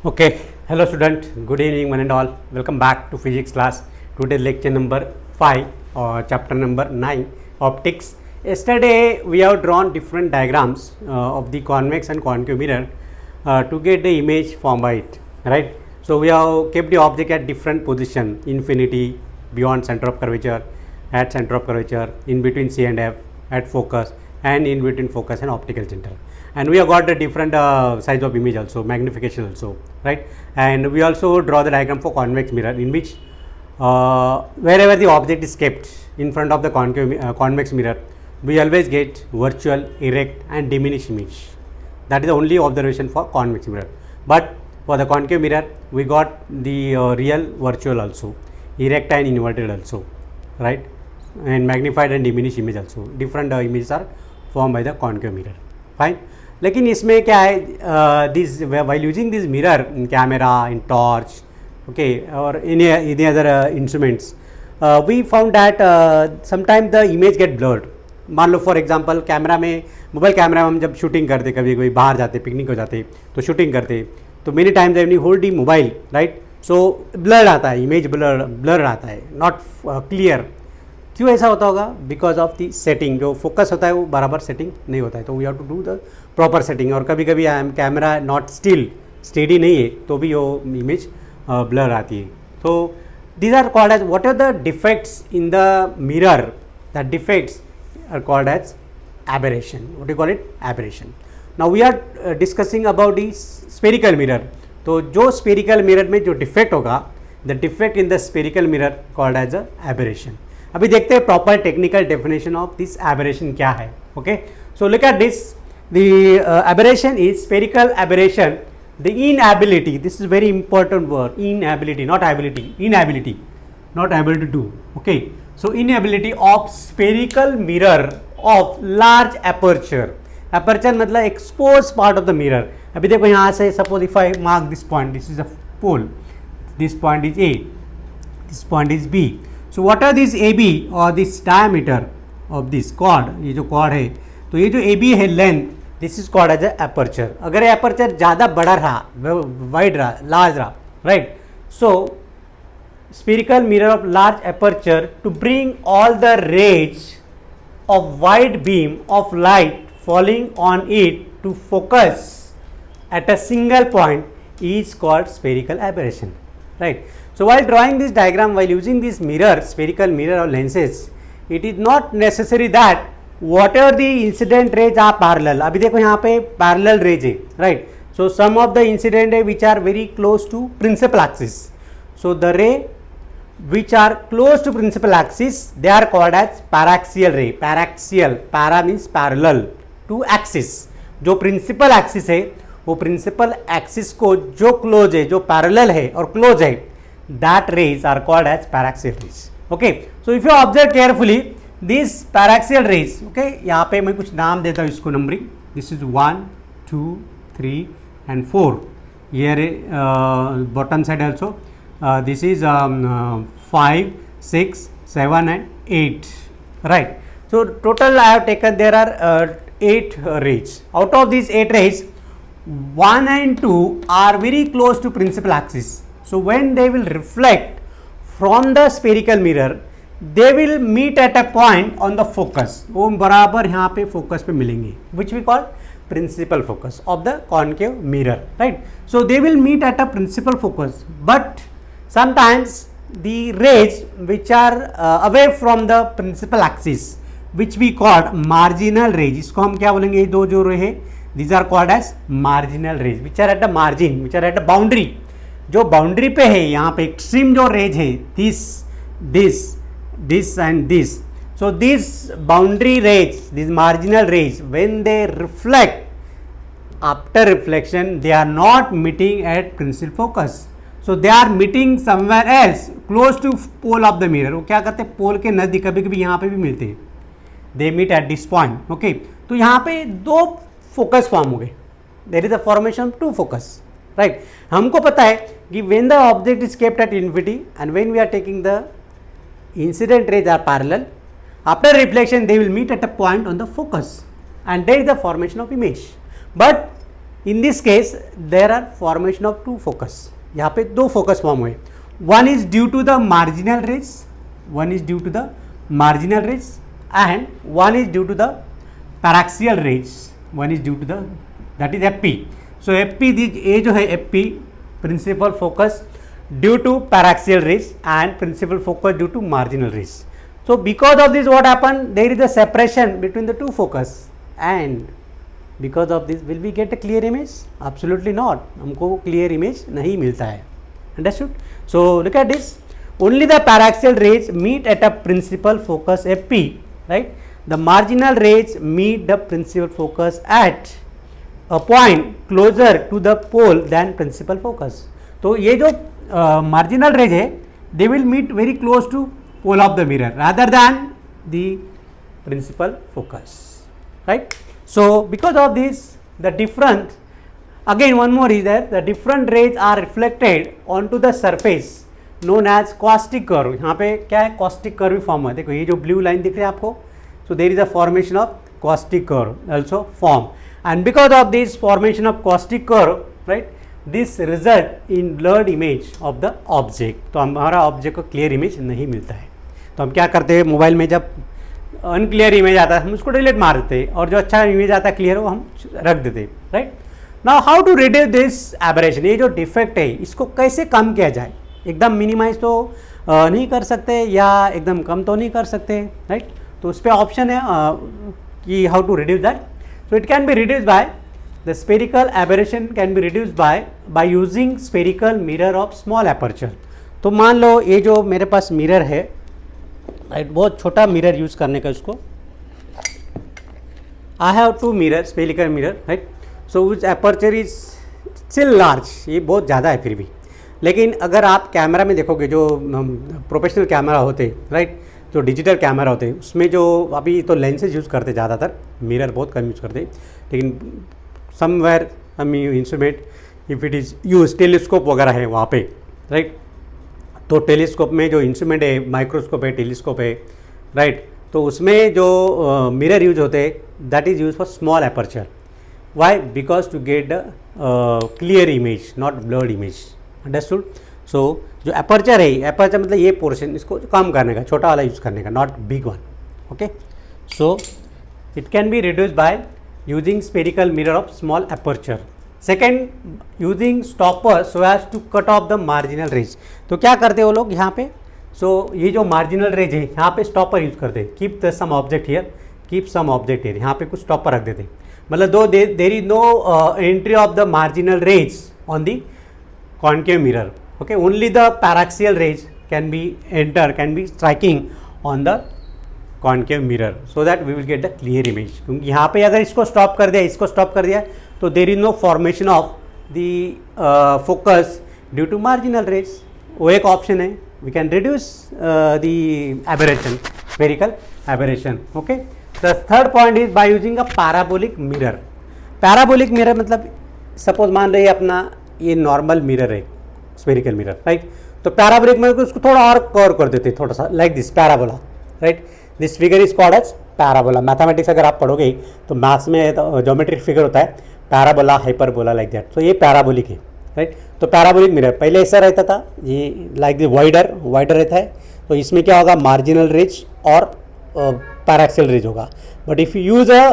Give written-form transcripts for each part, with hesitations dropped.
Okay, hello student, good evening one and all. Welcome back to physics class. Today lecture number 5 or chapter number 9, optics. Yesterday we have drawn different diagrams of the convex and concave mirror to get the image formed by it, right? So we have kept the object at different position, infinity, beyond center of curvature, at center of curvature, in between C and F, at focus, and in between focus and optical center. And we have got the different size of image also, magnification also, right? And we also draw the diagram for convex mirror, in which wherever the object is kept in front of the convex mirror, we always get virtual, erect and diminished image. That is the only observation for convex mirror. But for the concave mirror, we got the real, virtual also, erect and inverted also, right? And magnified and diminished image also. Different images are formed by the concave mirror. Fine. लेकिन इसमें क्या है, this while using this mirror in camera, in torch, okay, or any other instruments, we found that sometimes the image get blurred. मान लो for example camera में, mobile camera में हम जब shooting करते, कभी कभी बाहर जाते, पिकनिक हो जाते तो शूटिंग करते, तो many times when you hold the mobile, right, so blur आता है, इमेज ब्लर आता है, नॉट क्लियर. क्यों ऐसा होता होगा? Because of the setting. जो फोकस होता है वो बराबर सेटिंग नहीं होता है, तो we have to do the proper setting. और कभी कभी कैमरा नॉट स्टेडी नहीं है तो भी वो इमेज ब्लर आती है. तो these are called as, what are the defects in the mirror? The defects are called as aberration. What do you call it? Aberration. Now we are discussing about the spherical mirror. तो जो spherical mirror में जो defect होगा, the defect in the spherical mirror called as a aberration. अभी देखते हैं proper technical definition of this aberration क्या है. Okay, so look at this. The aberration is spherical aberration, the inability. This is very important word, inability, not ability, inability, not able to do. Okay, so inability of spherical mirror of large aperture. Aperture मतलब expose part of the mirror. अभी देखो यहाँ से, suppose if I mark this point, this is a pole, this point is a, this point is B. So what are these AB or this diameter of this chord? ये जो chord है, तो ये जो AB है length, this is called as a aperture. अगर ये aperture ज़्यादा बड़ा रहा, wide रहा, large रहा, right? So spherical mirror of large aperture to bring all the rays of wide beam of light falling on it to focus at a single point is called spherical aberration, right? So while drawing this diagram, while using this mirror, spherical mirror or lenses, it is not necessary that whatever the incident rays are parallel. अभी देखो यहाँ पे parallel rays है, right? So some of the incident rays which are very close to principal axis. So the ray which are close to principal axis, they are called as paraxial ray. Paraxial, para means parallel to axis. जो principal axis है, वो principal axis को जो close है, जो parallel है और close है, that rays are called as paraxial rays. Okay, so if you observe carefully these paraxial rays, okay, यहाँ पे मैं कुछ नाम देता हूँ इसको numbering. This is 1, 2, 3 and 4. Here bottom side also this is 5, 6, 7 and 8, right? So total I have taken, there are 8 rays. Out of these 8 rays, 1 and 2 are very close to principal axis. So when they will reflect from the spherical mirror, they will meet at a point on the focus. वो बराबर यहाँ पे focus पे मिलेंगे, which we call principal focus of the concave mirror, right? So they will meet at a principal focus, but sometimes the rays which are away from the principal axis, which we call marginal rays. इसको हम क्या बोलेंगे? ये दो जो रे है, these are called as marginal rays, which are at the margin, which are at the boundary. जो बाउंड्री पे है, यहाँ पे एक्सट्रीम जो रेज है, this and this. So this boundary rays, this marginal rays, when they reflect, after reflection they are not meeting at principal focus, so they are meeting somewhere else close to pole of the mirror. वो क्या करते हैं? पोल के नज़दीक, कभी कभी यहाँ पे भी मिलते हैं, they meet at this point. Okay, तो यहाँ पे दो फोकस फॉर्म हो गए, there is a formation two focus, right? हमको पता है कि when the object is kept at infinity and when we are taking the incident rays are parallel, after reflection they will meet at a point on the focus and there is the formation of image. But in this case there are formation of two focus, यहाँ पे दो focus form हुए, one is due to the marginal rays, one is due to the marginal rays and one is due to the paraxial rays, one is due to the that is F P. So F P ये जो है F P principal focus due to paraxial rays and principal focus due to marginal rays. So because of this what happened, there is a separation between the two focus and because of this will we get a clear image? Absolutely not, हमको clear image नहीं मिलता है. Understood? So look at this, only the paraxial rays meet at a principal focus FP, right? The marginal rays meet the principal focus at a point closer to the pole than principal focus. तो ये जो marginal rays है, they will meet very close to pole of the mirror rather than the principal focus, right? So because of this, the different, again one more is that the different rays are reflected onto the surface known as caustic curve. यहाँ पे क्या है, caustic curve form है. देखो ये जो blue line दिख रही है आपको, so there is a formation of caustic curve also form, and because of this formation of caustic curve, right, this result in blurred image of the object. तो हमारा ऑब्जेक्ट को क्लियर इमेज नहीं मिलता है. तो हम क्या करते हैं, मोबाइल में जब अनक्लियर इमेज आता है हम उसको डिलीट मार देते हैं और जो अच्छा इमेज आता है क्लियर वो हम रख देते हैं, right. Now how to reduce this aberration, ये जो डिफेक्ट है इसको कैसे कम किया जाए. एकदम मिनिमाइज तो नहीं कर सकते या एकदम कम तो नहीं कर सकते, राइट. तो उस पर ऑप्शन है कि how to reduce that. So it can be reduce by the spherical aberration can be reduced by using spherical mirror of small aperture. तो मान लो ये जो मेरे पास मिरर है, राइट, बहुत छोटा मिरर यूज़ करने का इसको. I have two mirror, spherical mirror, right. So which aperture is still large, ये बहुत ज़्यादा है फिर भी. लेकिन अगर आप कैमरा में देखोगे जो प्रोफेशनल कैमरा होते, राइट, जो डिजिटल कैमरा होते हैं उसमें जो अभी तो लेंसेज यूज़ करते ज़्यादातर, मिरर बहुत कम यूज़ करते. लेकिन समवेयर हम instrument if it is use telescope वगैरह है वहाँ पे, राइट. तो टेलीस्कोप में जो इंस्ट्रूमेंट है, माइक्रोस्कोप है, टेलीस्कोप है, राइट. तो उसमें जो मिरर यूज होते हैं that is use for small aperture. Why? Because to get the clear image, not blurred image. Understood. So जो एपर्चर है, एपर्चर मतलब ये पोर्शन, इसको कम करने का, छोटा वाला यूज़ करने का, not big one. Okay. So it can be reduce bye using spherical mirror of small aperture. Second, using stopper so as to cut off the marginal rays. तो क्या करते हैं वो लोग यहाँ पे, ये जो मार्जिनल रेज है यहाँ पे स्टॉपर यूज़ करते हैं. Keep the some object here, keep some object here, यहाँ पे कुछ स्टॉपर रख देते हैं. मतलब दो there is no entry of the marginal rays on the concave mirror. Okay. Only the paraxial rays can be enter, can be striking on the concave mirror so that we will get the clear image. क्योंकि यहाँ पे अगर इसको stop कर दिया, इसको stop कर दिया तो there is no formation of the focus due to marginal rays. वो एक ऑप्शन है. We can reduce the aberration, spherical aberration. Okay. The third point is by using a parabolic mirror. Parabolic mirror मतलब suppose मान लो ये अपना ये normal mirror है, स्फेरिकल मिरर, राइट. तो पैराबोलिक मिरर को उसको थोड़ा और कवर कर देते हैं, थोड़ा सा like this parabola, right. This figure is called as parabola. Mathematics अगर आप पढ़ोगे तो मैथ्स में तो ज्योमेट्रिक फिगर होता है पैराबोला, हाइपरबोला, लाइक दैट. तो ये पैराबोलिक है, राइट. तो पैराबोलिक मिरर पहले ऐसा रहता था, ये लाइक द वाइडर रहता है. तो इसमें क्या होगा, मार्जिनल रेज और पैराक्सियल रेज होगा. But if you use a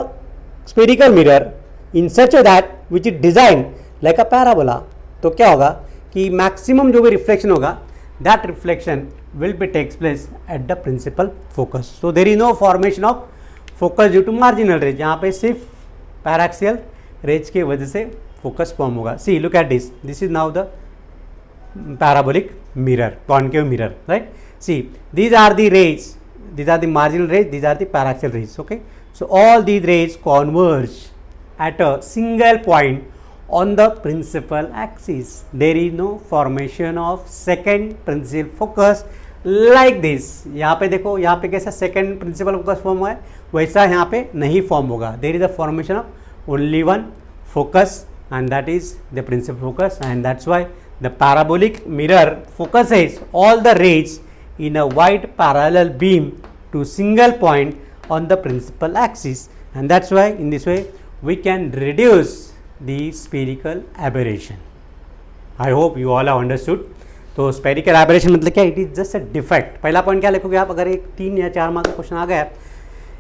spherical mirror in such that which is design like a parabola, तो क्या होगा कि मैक्सिमम जो भी रिफ्लेक्शन होगा that reflection will be takes place at the principal focus. So there is no formation of focus due to marginal rays. यहाँ पे सिर्फ पैराक्सियल रेज की वजह से फोकस फॉर्म होगा. See, look at this. This is now the parabolic mirror, concave mirror, right? See, these are the rays. These are the marginal rays. These are the paraxial rays. Okay. So all these rays converge at a single point on the principal axis. There is no formation of second principal focus like this. यहाँ पे देखो, यहाँ पे कैसा second principal focus form हुआ है, वैसा यहाँ पे नहीं फॉर्म होगा. There is a formation of only one focus and that is the principal focus, and that's why the parabolic mirror focuses all the rays in a wide parallel beam to single point on the principal axis, and that's why in this way we can reduce the spherical aberration. I hope you all have understood. तो spherical aberration मतलब क्या, it is just a defect. पहला point क्या लिखोगे आप, अगर एक 3 या 4 मार्क का क्वेश्चन आ गया,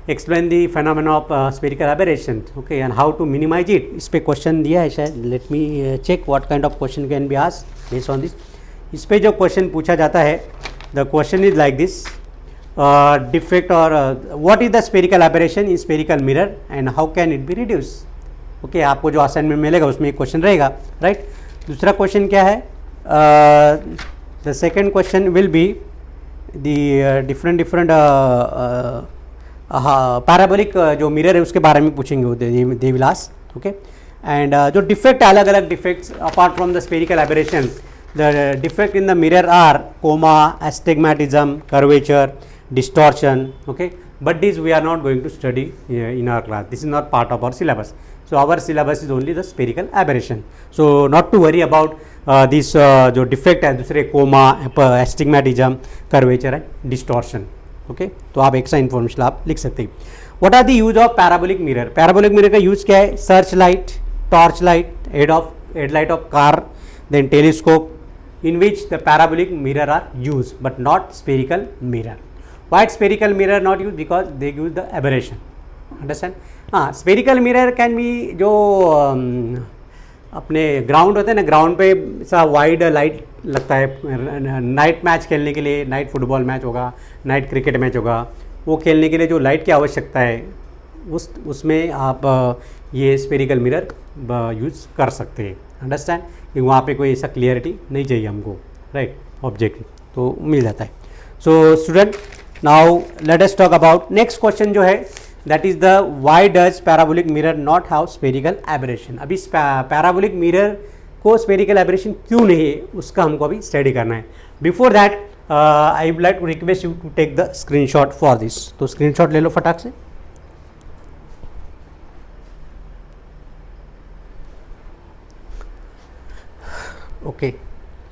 explain the phenomena of spherical aberration, okay, and how to minimize it. इस पे क्वेश्चन दिया है शायद, let me check what kind of question can be asked based on this. इस पे जो क्वेश्चन पूछा जाता है, the question is like this, defect और what is the spherical aberration in spherical mirror and how can it be reduce. Okay, आपको जो assignment मिलेगा उसमें एक क्वेश्चन रहेगा, राइट. दूसरा क्वेश्चन क्या है, the second question will be the different parabolic जो मिरर है उसके बारे में पूछेंगे वो they will ask, okay. And जो डिफेक्ट, अलग अलग defects apart from the spherical aberration, the defect in the mirror are coma, astigmatism, curvature, distortion, okay. But this we are not going to study in our class. This is not part of our syllabus. So our syllabus is only the spherical aberration. So not to worry about this जो defect है दूसरे, coma, astigmatism, curvature and distortion, okay. तो आप extra information आप लिख सकते हैं. What are the use of parabolic mirror. Parabolic mirror का यूज क्या है, search light, torch light, headlight of car, then telescope, in which the parabolic mirror are used but not spherical mirror. Why spherical mirror not used? Because they give the aberration. Understand? हाँ, spherical mirror can be जो अपने ground होते हैं ना, ground पे सा wide light लगता है. नाइट मैच खेलने के लिए, नाइट फुटबॉल मैच होगा, नाइट क्रिकेट मैच होगा, वो खेलने के लिए जो लाइट की आवश्यकता है उसमें आप ये स्पेरिकल मिरर यूज़ कर सकते हैं. अंडरस्टैंड, कि वहाँ पे कोई ऐसा क्लियरिटी नहीं चाहिए हमको, राइट, ऑब्जेक्ट तो मिल जाता है. So student, now let us talk about next question जो है, that is the why does parabolic mirror not have spherical aberration. अभी पैराबोलिक मिरर को स्पेरिकल एबरेशन क्यों नहीं है, उसका हमको अभी स्टडी करना है. Before that I would like to request you to take the screenshot for this. तो स्क्रीनशॉट ले लो फटाक से. Okay,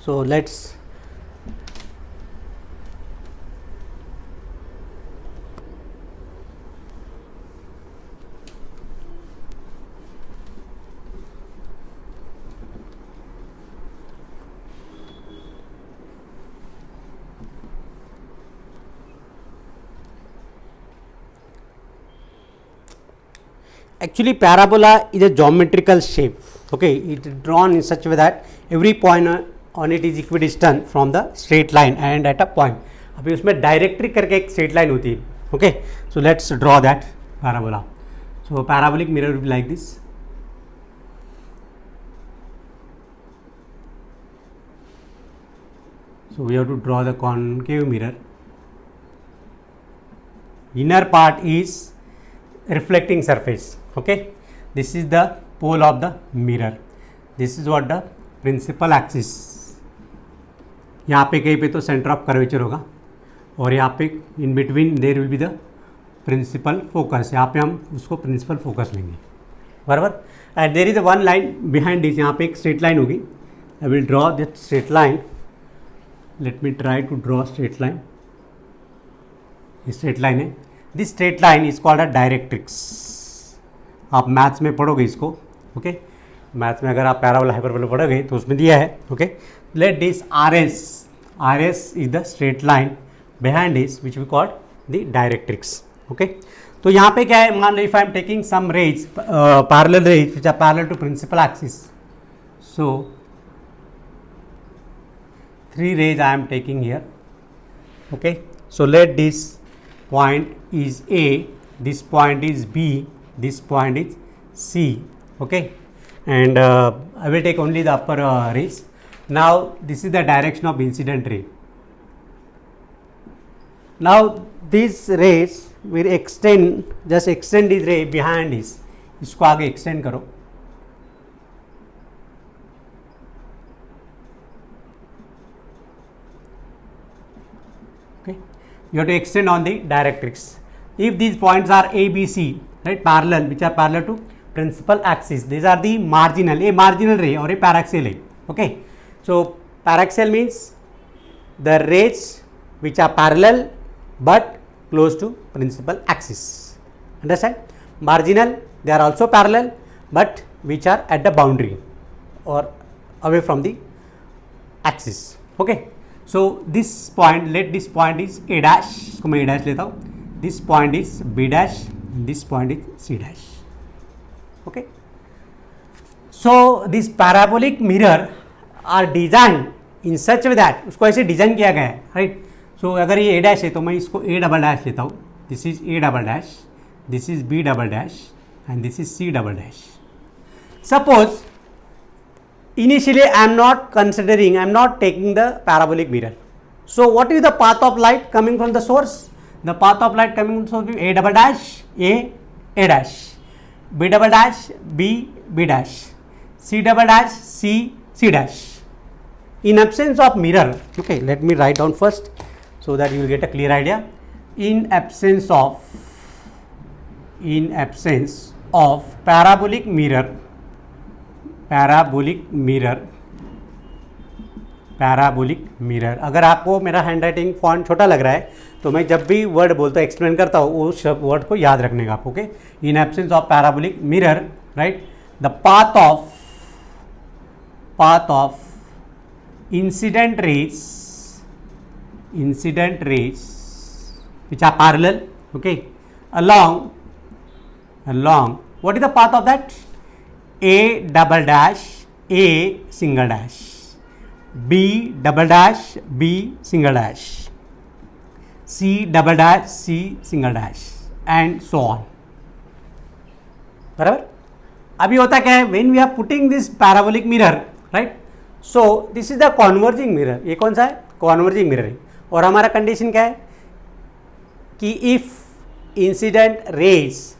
so let's actually parabola is a geometrical shape, okay. It is drawn in such a way that every point on it is equidistant from the straight line and at a point. अभी उसमें डायरेक्ट्रिक करके एक straight line होती है, okay. So let's draw that parabola. So parabolic mirror will be like this. So we have to draw the concave mirror. Inner part is reflecting surface, okay. This is the pole of the mirror. This is what the principal axis. यहाँ पे कहीं पे तो centre of curvature होगा और यहाँ पे in between there will be the principal focus. यहाँ पे हम उसको प्रिंसिपल फोकस लेंगे, बराबर. And there is a one line behind this. यहाँ पे एक स्ट्रेट लाइन होगी. I will draw that straight line. Let me try to draw straight line. ये स्ट्रेट लाइन है. This straight line is called a directrix. आप maths में पढ़ोगे इसको, ओके. मैथ्स में अगर आप पैराबोला हाइपरबोला पढ़ोगे तो उसमें दिया है, okay. Let this R S is the straight line behind this which we called the directrix, okay. तो यहाँ पे क्या है, मान लो if I am taking some rays, parallel rays which are parallel to principal axis. So 3 rays I am taking here, okay. So let this point is A, this point is B, this point is C, okay. And I will take only the upper rays. Now this is the direction of incident ray. Now these rays will extend, just extend this ray behind this. इसको आगे extend करो. You have to extend on the directrix. If these points are A, B, C, right, parallel, which are parallel to principal axis, these are the marginal, a marginal ray or a paraxial ray, okay. So paraxial means the rays which are parallel but close to principal axis. Understand? Marginal, they are also parallel but which are at the boundary or away from the axis. Okay, so this point, let this point is a dash, इसको मैं a dash लेता हूँ, this point is b dash, this point is c dash. Okay, so this parabolic mirror are designed in such a way that, उसको ऐसे design किया गया है, right. सो अगर ये a dash है तो मैं इसको a डबल डैश लेता हूँ, this is a double dash, this is b double dash and this is c double dash. Suppose initially I am not considering, I am not taking the parabolic mirror. So what is the path of light coming from the source? The path of light coming from the source will be a double dash, a dash, b double dash, b dash, c double dash, c dash. In absence of mirror, okay, let me write down first so that you will get a clear idea. In absence of parabolic mirror, अगर आपको मेरा hand writing font छोटा लग रहा है तो मैं जब भी वर्ड बोलता हूँ, एक्सप्लेन करता हूँ, उस वर्ड को याद रखने का आपको. Okay, in absence of parabolic mirror, right, the path of incident raise which are parallel, okay, along what is the path of that? A double dash, A single dash, B double dash, B single dash, C double dash, C single dash, and so on. बराबर. अभी होता क्या है, when we are putting this parabolic mirror, right, so this is the converging mirror. ये कौन सा है? converging mirror है. और हमारा कंडीशन क्या है कि if incident rays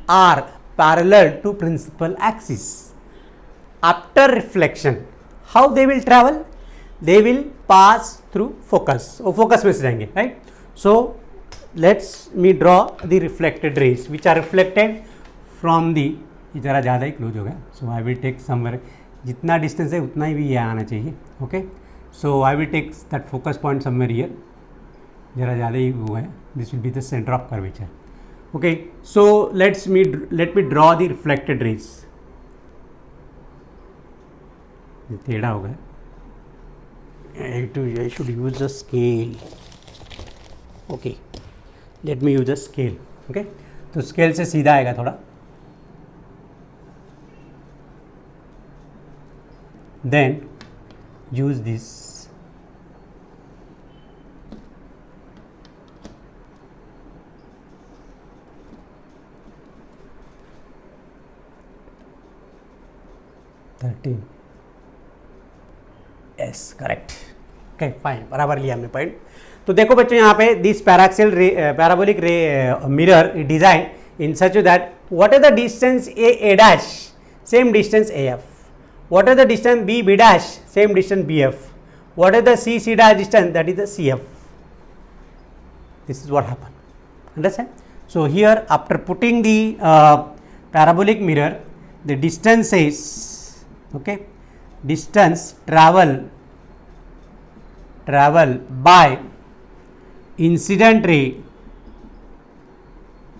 are parallel to principal axis, after reflection how they will travel? They will pass through focus, और focus में से जाएंगे, right. So let's me draw the reflected rays which are reflected from the, ये ज़रा ज़्यादा ही close हो गया, so I will take somewhere, जितना डिस्टेंस है उतना ही भी ये आना चाहिए. Okay, so I will take that focus point somewhere here, ज़रा ज़्यादा ही हुआ है. This will be the centre of curvature. Okay, so let me draw the reflected rays. टेढ़ा हो गया. I should use a scale. Okay, let me use a scale. Okay, तो scale से सीधा आएगा थोड़ा. Then use this. Yes, correct. Okay fine, बराबर लिया हमने पॉइंट. तो देखो बच्चों यहाँ पे this paraxial parabolic mirror design in such that what is the distance A dash, same distance A F. What is the distance B dash, same distance BF. What is the C dash distance, that is the CF. This is what happened. Understand? So here after putting the parabolic mirror, the distance is, okay, distance travel by incident ray,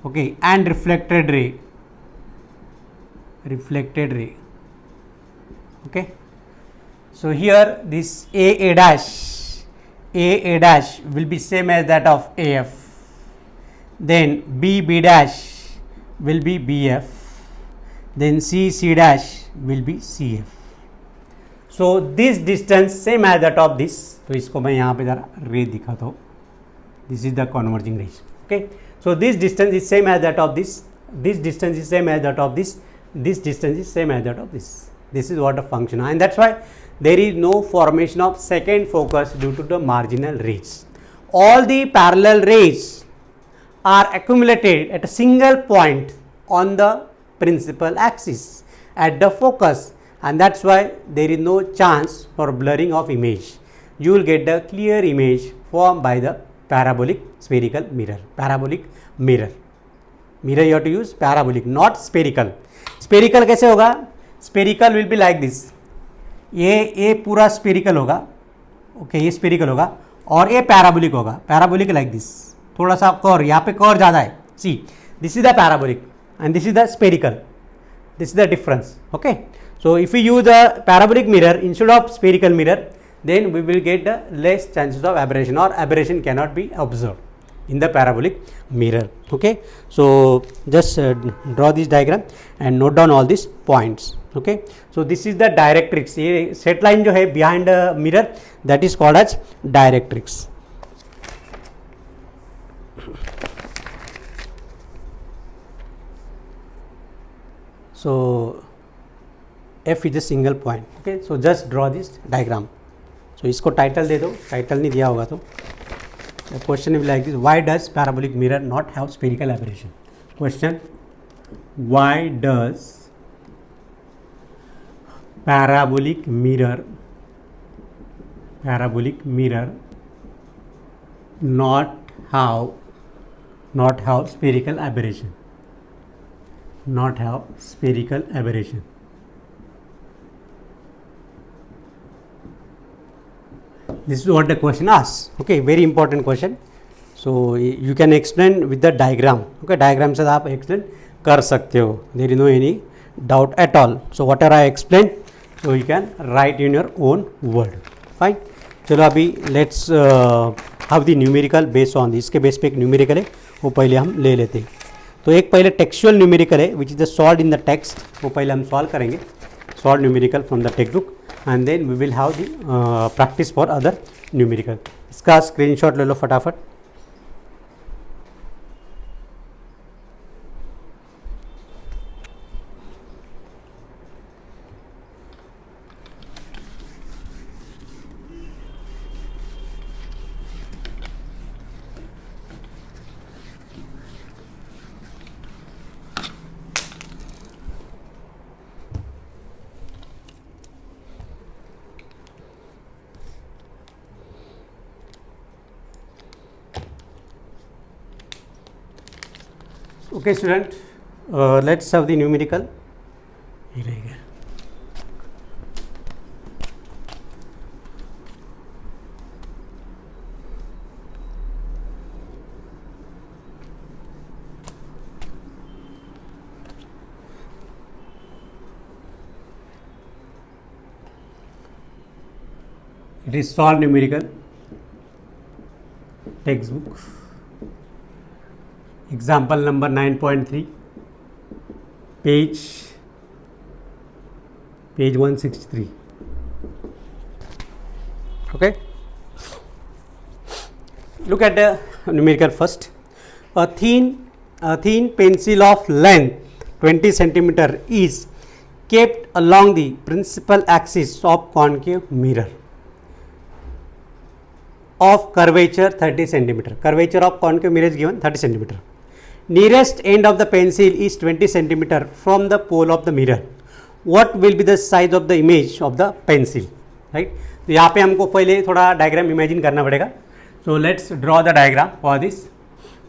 okay, and reflected ray. Okay, so here this A dash will be same as that of AF, then B dash will be BF, then C dash will be CF. So this distance same as that of this. तो इसको मैं यहाँ पे जरा रे दिखाता हूँ. This is the converging ray. Okay, so this distance is same as that of this. This distance is same as that of this. This distance is same as that of this. This is what the function, and that's why there is no formation of second focus due to the marginal rays. All the parallel rays are accumulated at a single point on the principal axis at the focus, and that's why there is no chance for blurring of image. You will get the clear image formed by the parabolic spherical mirror. Parabolic mirror you have to use parabolic, not spherical. Spherical कैसे होगा? Spherical will be like this. ये पूरा spherical होगा. Okay, ये spherical होगा और ये parabolic होगा. पैराबोलिक लाइक दिस, थोड़ा सा कर्व, यहाँ पे कर्व ज़्यादा है. See, this is the parabolic and this is the spherical. This is the difference. Okay, so if we use a parabolic mirror instead of spherical mirror, then we will get the less chances of aberration, or aberration cannot be observed in the parabolic mirror. Okay, so just draw this diagram and note down all these points. Okay, so this is the directrix. ये set line जो है behind the mirror, that is called as directrix. So F is a single point. Okay, so just draw this diagram. So इसको title दे दो, title नहीं दिया होगा तो. The question is like this: why does parabolic mirror not have spherical aberration? Question: why does parabolic mirror not have spherical aberration? Not have spherical aberration. This is what the question asks. Okay, very important question. So you can explain with the diagram. Okay, diagram से आप explain कर सकते हो. There is no any doubt at all. So whatever I explained, so you can write in your own word. Fine. चलो अभी let's have the numerical based on this. इसके base पे एक numerical है, वो पहले हम ले लेते हैं. तो एक पहले textual numerical है, which is the solved in the text. वो पहले हम solve करेंगे. Solved numerical from the textbook. And then we will have the practice for other numerical. इसका screenshot ले लो फटाफट. Okay student, let's have the numerical. It is solved numerical textbook. Example number 9.3, page 163. Okay, look at the numerical first. A thin pencil of length 20 centimeter is kept along the principal axis of concave mirror of curvature 30 centimeter. Curvature of concave mirror is given 30 centimeter. Nearest end of the pencil is 20 centimeter from the pole of the mirror. What will be the size of the image of the pencil? Right? तो यहाँ पे हमको पहले थोड़ा diagram imagine करना पड़ेगा. So let's draw the diagram for this.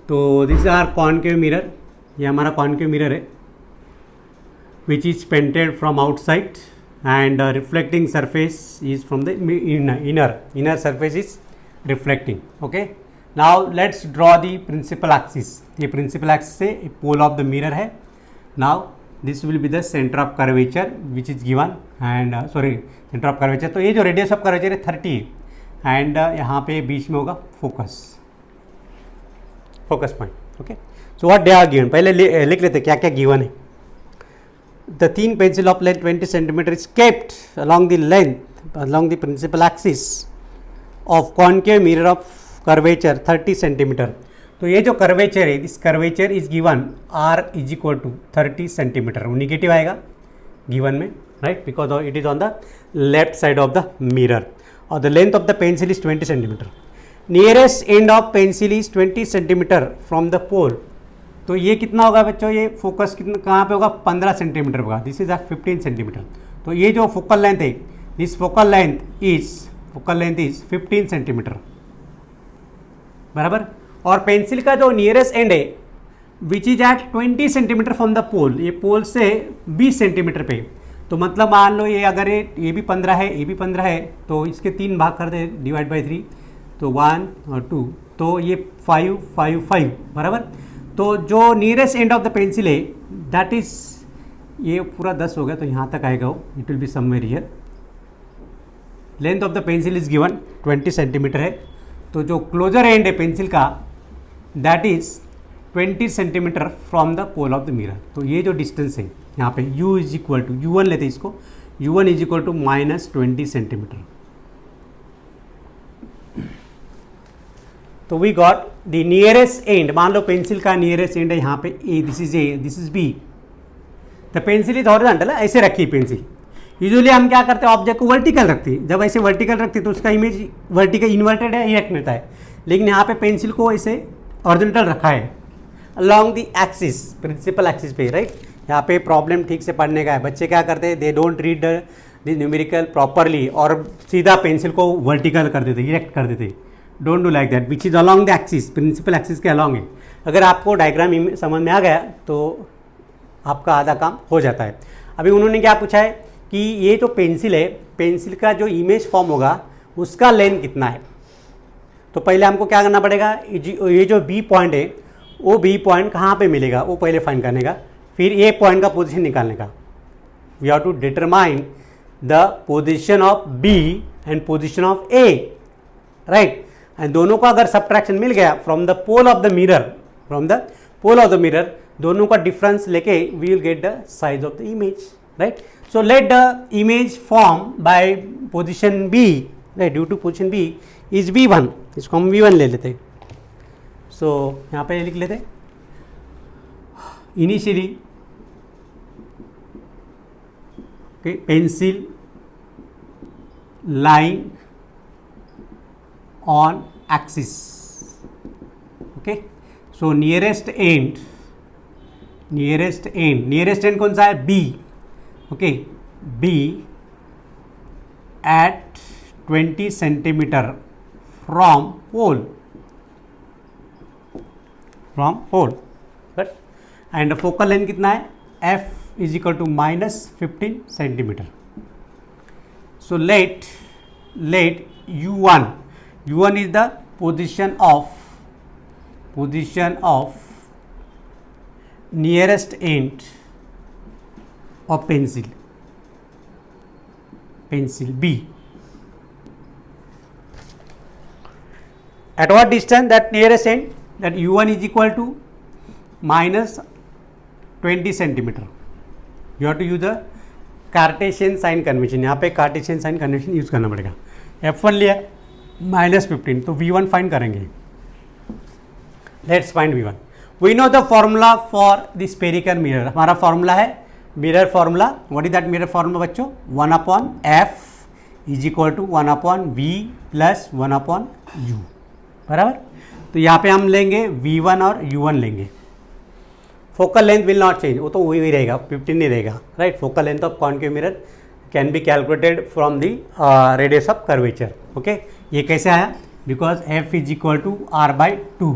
तो this is our concave mirror. ये हमारा concave mirror है, which is painted from outside, and reflecting surface is from the inner surface is reflecting. Okay. Now let's draw the principal axis. ये principal axis से pole of the mirror है. Now this will be the center of curvature which is given, and center of curvature. तो ये जो radius of curvature है 30 है, and यहाँ पे बीच में होगा focus point. Okay. So what they are given, पहले लिख लेते क्या क्या given है. The thin pencil of length 20 centimeter is kept along the principal axis of concave mirror of curvature 30 centimeter. तो ये जो curvature है, this curvature is given r is equal to 30 centimeter. वो नेगेटिव आएगा given में, right, because it is on the left side of the mirror. और the length of the pencil is 20 centimeter. Nearest end of pencil is 20 centimeter from the pole. तो ये कितना होगा बच्चों, ये फोकस कितना कहाँ पे होगा, 15 सेंटीमीटर होगा. This is 15 centimetre. तो ये जो फोकल लेंथ है, this focal length is 15 centimetre बराबर. और पेंसिल का जो नियरेस्ट एंड है which is at 20 centimetre from the pole, ये पोल से 20 सेंटीमीटर पे. तो मतलब मान लो ये अगर ये भी 15 है, ये भी 15 है, तो इसके 3 भाग कर दे, डिवाइड बाई 3, तो 1 और 2, तो ये 5 5 5 बराबर. तो जो nearest end of the pencil है दैट इज ये पूरा 10 हो गया तो यहाँ तक आएगा वो, it will be somewhere here. Length of the pencil is given 20 centimetre है, तो जो क्लोजर एंड है पेंसिल का that is 20 centimetre from the pole of the mirror. तो ये जो डिस्टेंस है यहाँ पे u is equal to u1 लेते हैं इसको, u1 is equal to -20 centimetre. तो we got the nearest end, मान लो पेंसिल का नियरेस्ट एंड है यहाँ पे a, this is a, this is b। The pencil is horizontal, ऐसे रखी पेंसिल। यूजुअली हम क्या करते हैं, ऑब्जेक्ट को वर्टिकल रखते हैं। जब ऐसे वर्टिकल रखते हैं तो उसका इमेज वर्टिकल इन्वर्टेड है, इरेक्ट मिलता है। लेकिन यहाँ पे पेंसिल को ऐसे हॉरिजॉन्टल रखा है along the axis, principal axis पे, राइट। यहाँ पे प्रॉब्लम ठीक से पढ़ने का है। बच्चे क्या करते हैं, they don't read the numerical properly और सीधा पेंसिल को वर्टिकल कर देते, इरेक्ट कर देते। Don't do like that, which is along the axis, principal axis के अलॉन्ग है। अगर आपको डायग्राम समझ में आ गया तो आपका आधा काम हो जाता है। अभी उन्होंने क्या पूछा है कि ये जो पेंसिल है, पेंसिल का जो इमेज फॉर्म होगा उसका लेंथ कितना है। तो पहले हमको क्या करना पड़ेगा, ये जो बी पॉइंट है वो बी पॉइंट कहाँ पे मिलेगा वो पहले फाइंड करने का, फिर ए पॉइंट का पोजीशन निकालने का। We have to determine the position of B and position of A, right. एंड दोनों का अगर सब्ट्रैक्शन मिल गया from the pole of the mirror, from the pole of the mirror, दोनों का डिफरेंस लेके we will get the size of the image, right. So let the image form by position B, right, due to position B is V1, इसको हम V1 ले लेते हैं। So यहाँ पे लिख लेते हैं initially okay, pencil lying on axis, okay, so nearest end कौन सा है, B, okay, B at 20 centimeter from pole, right, and focal length कितना है, f is equal to -15 centimeter. So let u1 is the position of nearest end of pencil B. At what distance that nearest end, that u1 is equal to -20 centimeter. You have to use the Cartesian sign convention. यहाँ पे Cartesian sign convention use करना पड़ेगा। f1 लिया -15, तो v1 find करेंगे। Let's find v1। We know the formula for the spherical mirror. हमारा formula है mirror formula. What is that mirror formula बच्चों, 1/f is equal to 1/v plus 1/u, बराबर। तो यहाँ पे हम लेंगे v1 और u1 लेंगे। Focal length will not change, वो तो वही रहेगा, 15 ही रहेगा, right. Focal length of concave mirror can be calculated from the radius of curvature, okay. ये कैसे आया, because f is equal to r/2,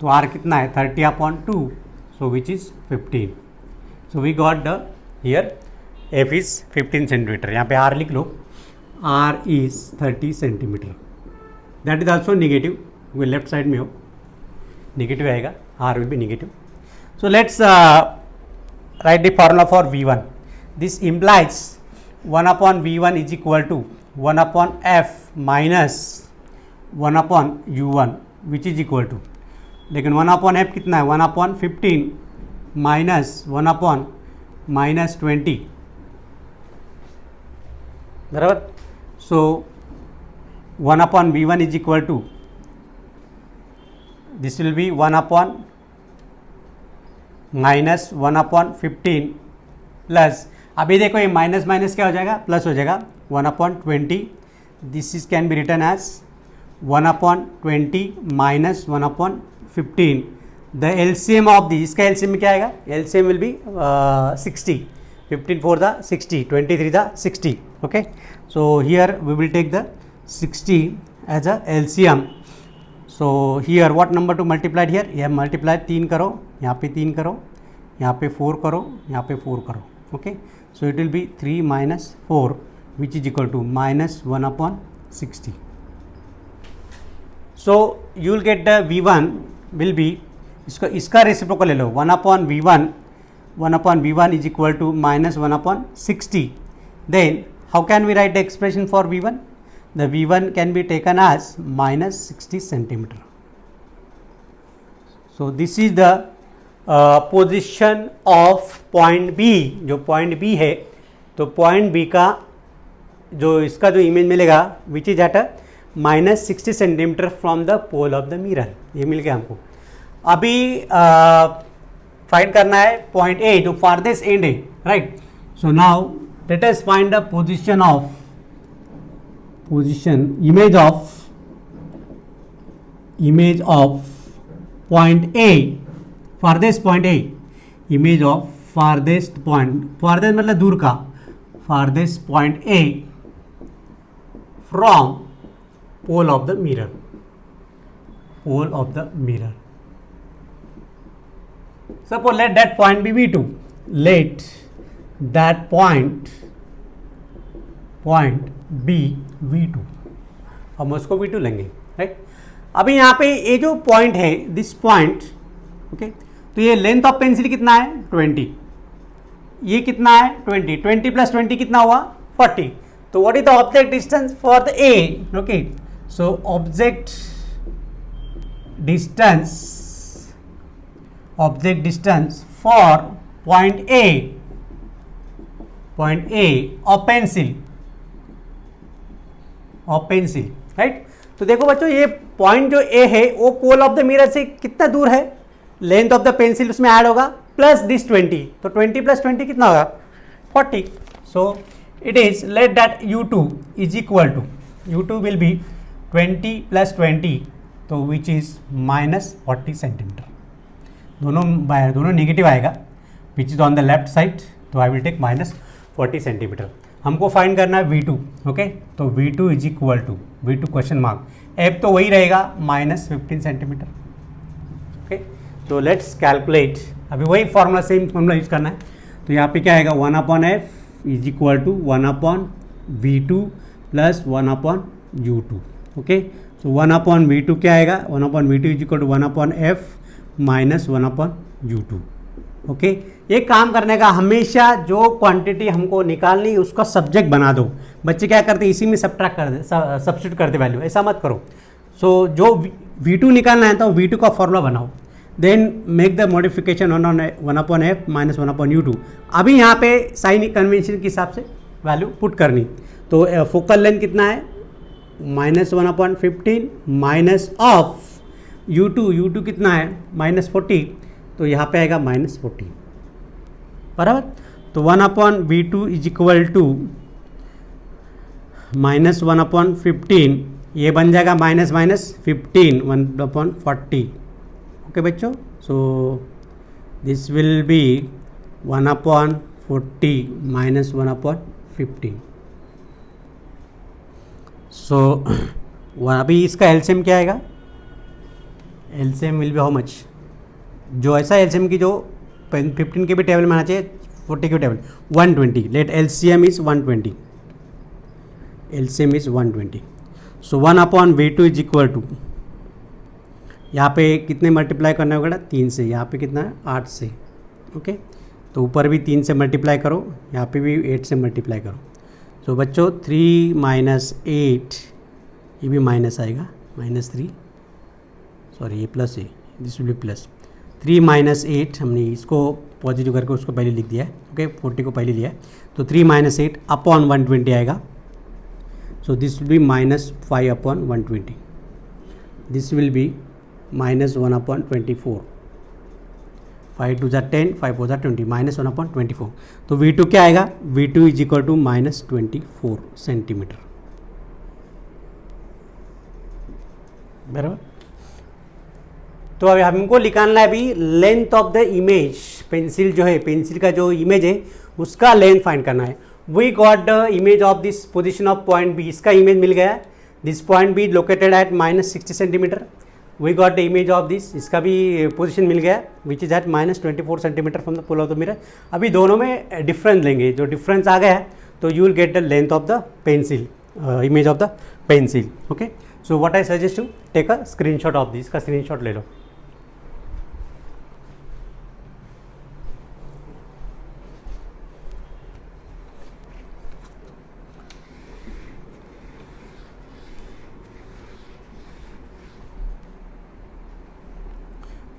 तो r कितना है 30/2, so which is 15। So we got the here f is 15 centimetre. यहाँ पे r लिख लो, r is 30 centimetre. That is also negative, वो लेफ्ट साइड में हो, निगेटिव आएगा, r will be negative. So let's write the formula for V1. This implies 1/V1 is equal to 1/f minus 1/U1 which is equal to, लेकिन 1/f कितना है, 1/15 minus 1/-20, बराबर। So 1/V1 is equal to, this will be 1/- 1/15 plus, अभी देखो ये minus minus क्या हो जाएगा, प्लस हो जाएगा, 1/20। This is can be written as 1/20 minus 1/15। The LCM of the, इसका एलसीएम में क्या आएगा, LCM will be 60, 15 4 the 60, 23 the 60, okay. So here we will take the 60 as a LCM. So here what number to multiplied here, यह multiply 3 करो, यहाँ पे 3 करो, यहाँ पे 4 करो, यहाँ पे 4 करो, okay. So it will be 3 minus 4 which is equal to -1/60। So you will get the V1 will be, इसका रेसिप्रोकल ले लो, 1/V1 1 upon V1 is equal to minus 1 upon 60. Then how can we write the expression for V1? The V1 can be taken as minus 60 centimeter. So this is the position of point B. जो point B है तो point B का जो इसका जो image मिलेगा which is at minus 60 centimetre from the pole of the mirror. ये मिल गया हमको. अभी फाइंड करना है पॉइंट ए जो फारदेस्ट एंड है, right. So now let us find the position image of point A, farthest point A, image of farthest point, farthest मतलब दूर का, farthest point A from pole of the mirror, pole of the mirror. Suppose let that point be V2, let that point be V2. हम उसको V2 लेंगे, right. अभी यहाँ पे ये जो पॉइंट है दिस पॉइंट, ओके, तो ये लेंथ ऑफ पेंसिल कितना है 20, ये कितना है 20, 20 प्लस 20 कितना हुआ 40. तो what is the object distance for the A. Okay, so object distance for point A of pencil, right. तो देखो बच्चों ये पॉइंट जो ए है वो पोल ऑफ द मिरर से कितना दूर है, लेंथ ऑफ द पेंसिल उसमें ऐड होगा प्लस दिस 20, तो 20 प्लस 20 कितना होगा 40. So it is let that U2 is equal to, U2 will be 20 plus 20, तो विच इज माइनस 40 सेंटीमीटर. दोनों नेगेटिव आएगा which is on the left side, तो I will take minus 40 centimetre. हमको find करना है V2, okay. तो V2 is equal to V2 question mark, F तो वही रहेगा माइनस 15 सेंटीमीटर. ओके, तो लेट्स कैलकुलेट. अभी वही फॉर्मूला, सेम फॉर्मूला यूज करना है. तो यहाँ पे क्या आएगा 1 upon F is equal to 1 upon V2 plus 1 upon U2. Okay, so 1 upon V2 क्या आएगा, 1 upon V2 is equal to 1 upon F minus 1 upon U2. Okay, ये काम करने का हमेशा जो क्वांटिटी हमको निकालनी है उसका सब्जेक्ट बना दो. बच्चे क्या करते हैं इसी में सब्ट्रैक्ट कर दे, सब्स्टिट्यूट करते वैल्यू, ऐसा मत करो. सो जो V2 निकालना है तो V2 का फॉर्मूला बनाओ, then make the modification 1 upon F minus 1 upon U2. अभी यहाँ पे साइन कन्वेंशन के हिसाब से वैल्यू पुट करनी. तो फोकल लेंथ कितना है minus 1 upon 15 minus of U2 कितना है माइनस 40, तो यहाँ पे आएगा माइनस 40, बराबर. तो 1 upon V2 is equal to minus 1 upon 15, ये बन जाएगा माइनस 15 1 अपॉन 40. ओके बच्चों, सो this will B 1 upon 40 minus 1 upon 15. सो अभी इसका एलसीएम क्या आएगा, LCM will be how much, जो ऐसा एलसीएम की जो 15 के भी टेबल में आना चाहिए, 40 के table 120. Let LCM is 120, LCM is 120. So 1 upon V2 is equal to, यहाँ पे कितने मल्टीप्लाई करना होगा 3 से, यहाँ पे कितना है 8 से. ओके, तो ऊपर भी 3 से मल्टीप्लाई करो, यहाँ पे भी 8 से मल्टीप्लाई करो. तो बच्चों 3 माइनस 8, ये भी माइनस आएगा, माइनस 3, सॉरी ये प्लस है, this will B plus. 3 minus 8, हमने इसको पॉजिटिव करके उसको पहले लिख दिया है. ओके, 40 को पहले लिया है, तो 3 माइनस 8 अपॉन 120 आएगा. So this will be minus 5 upon 120, this will be minus 1 upon 24, 5 2 10, 5 4 20, minus 1 upon 24. तो V2 क्या आएगा, V2 is equal to minus 24 centimetre, बराबर. तो अभी हमको निकालना है अभी length of the image, pencil जो है, पेंसिल का जो इमेज है उसका लेंथ फाइंड करना है. We got the image of this position of point B, इसका इमेज मिल गया. This point B located at minus 60 centimetre. We got the image of this, इसका भी पोजीशन मिल गया which is at minus 24 centimetre from the pole of the mirror. अभी दोनों में डिफरेंस लेंगे, जो डिफरेंस आ गया है तो you will get the length of the pencil, image of the pencil. Okay, so what I suggest to take a screenshot of this, का screenshot ले लो.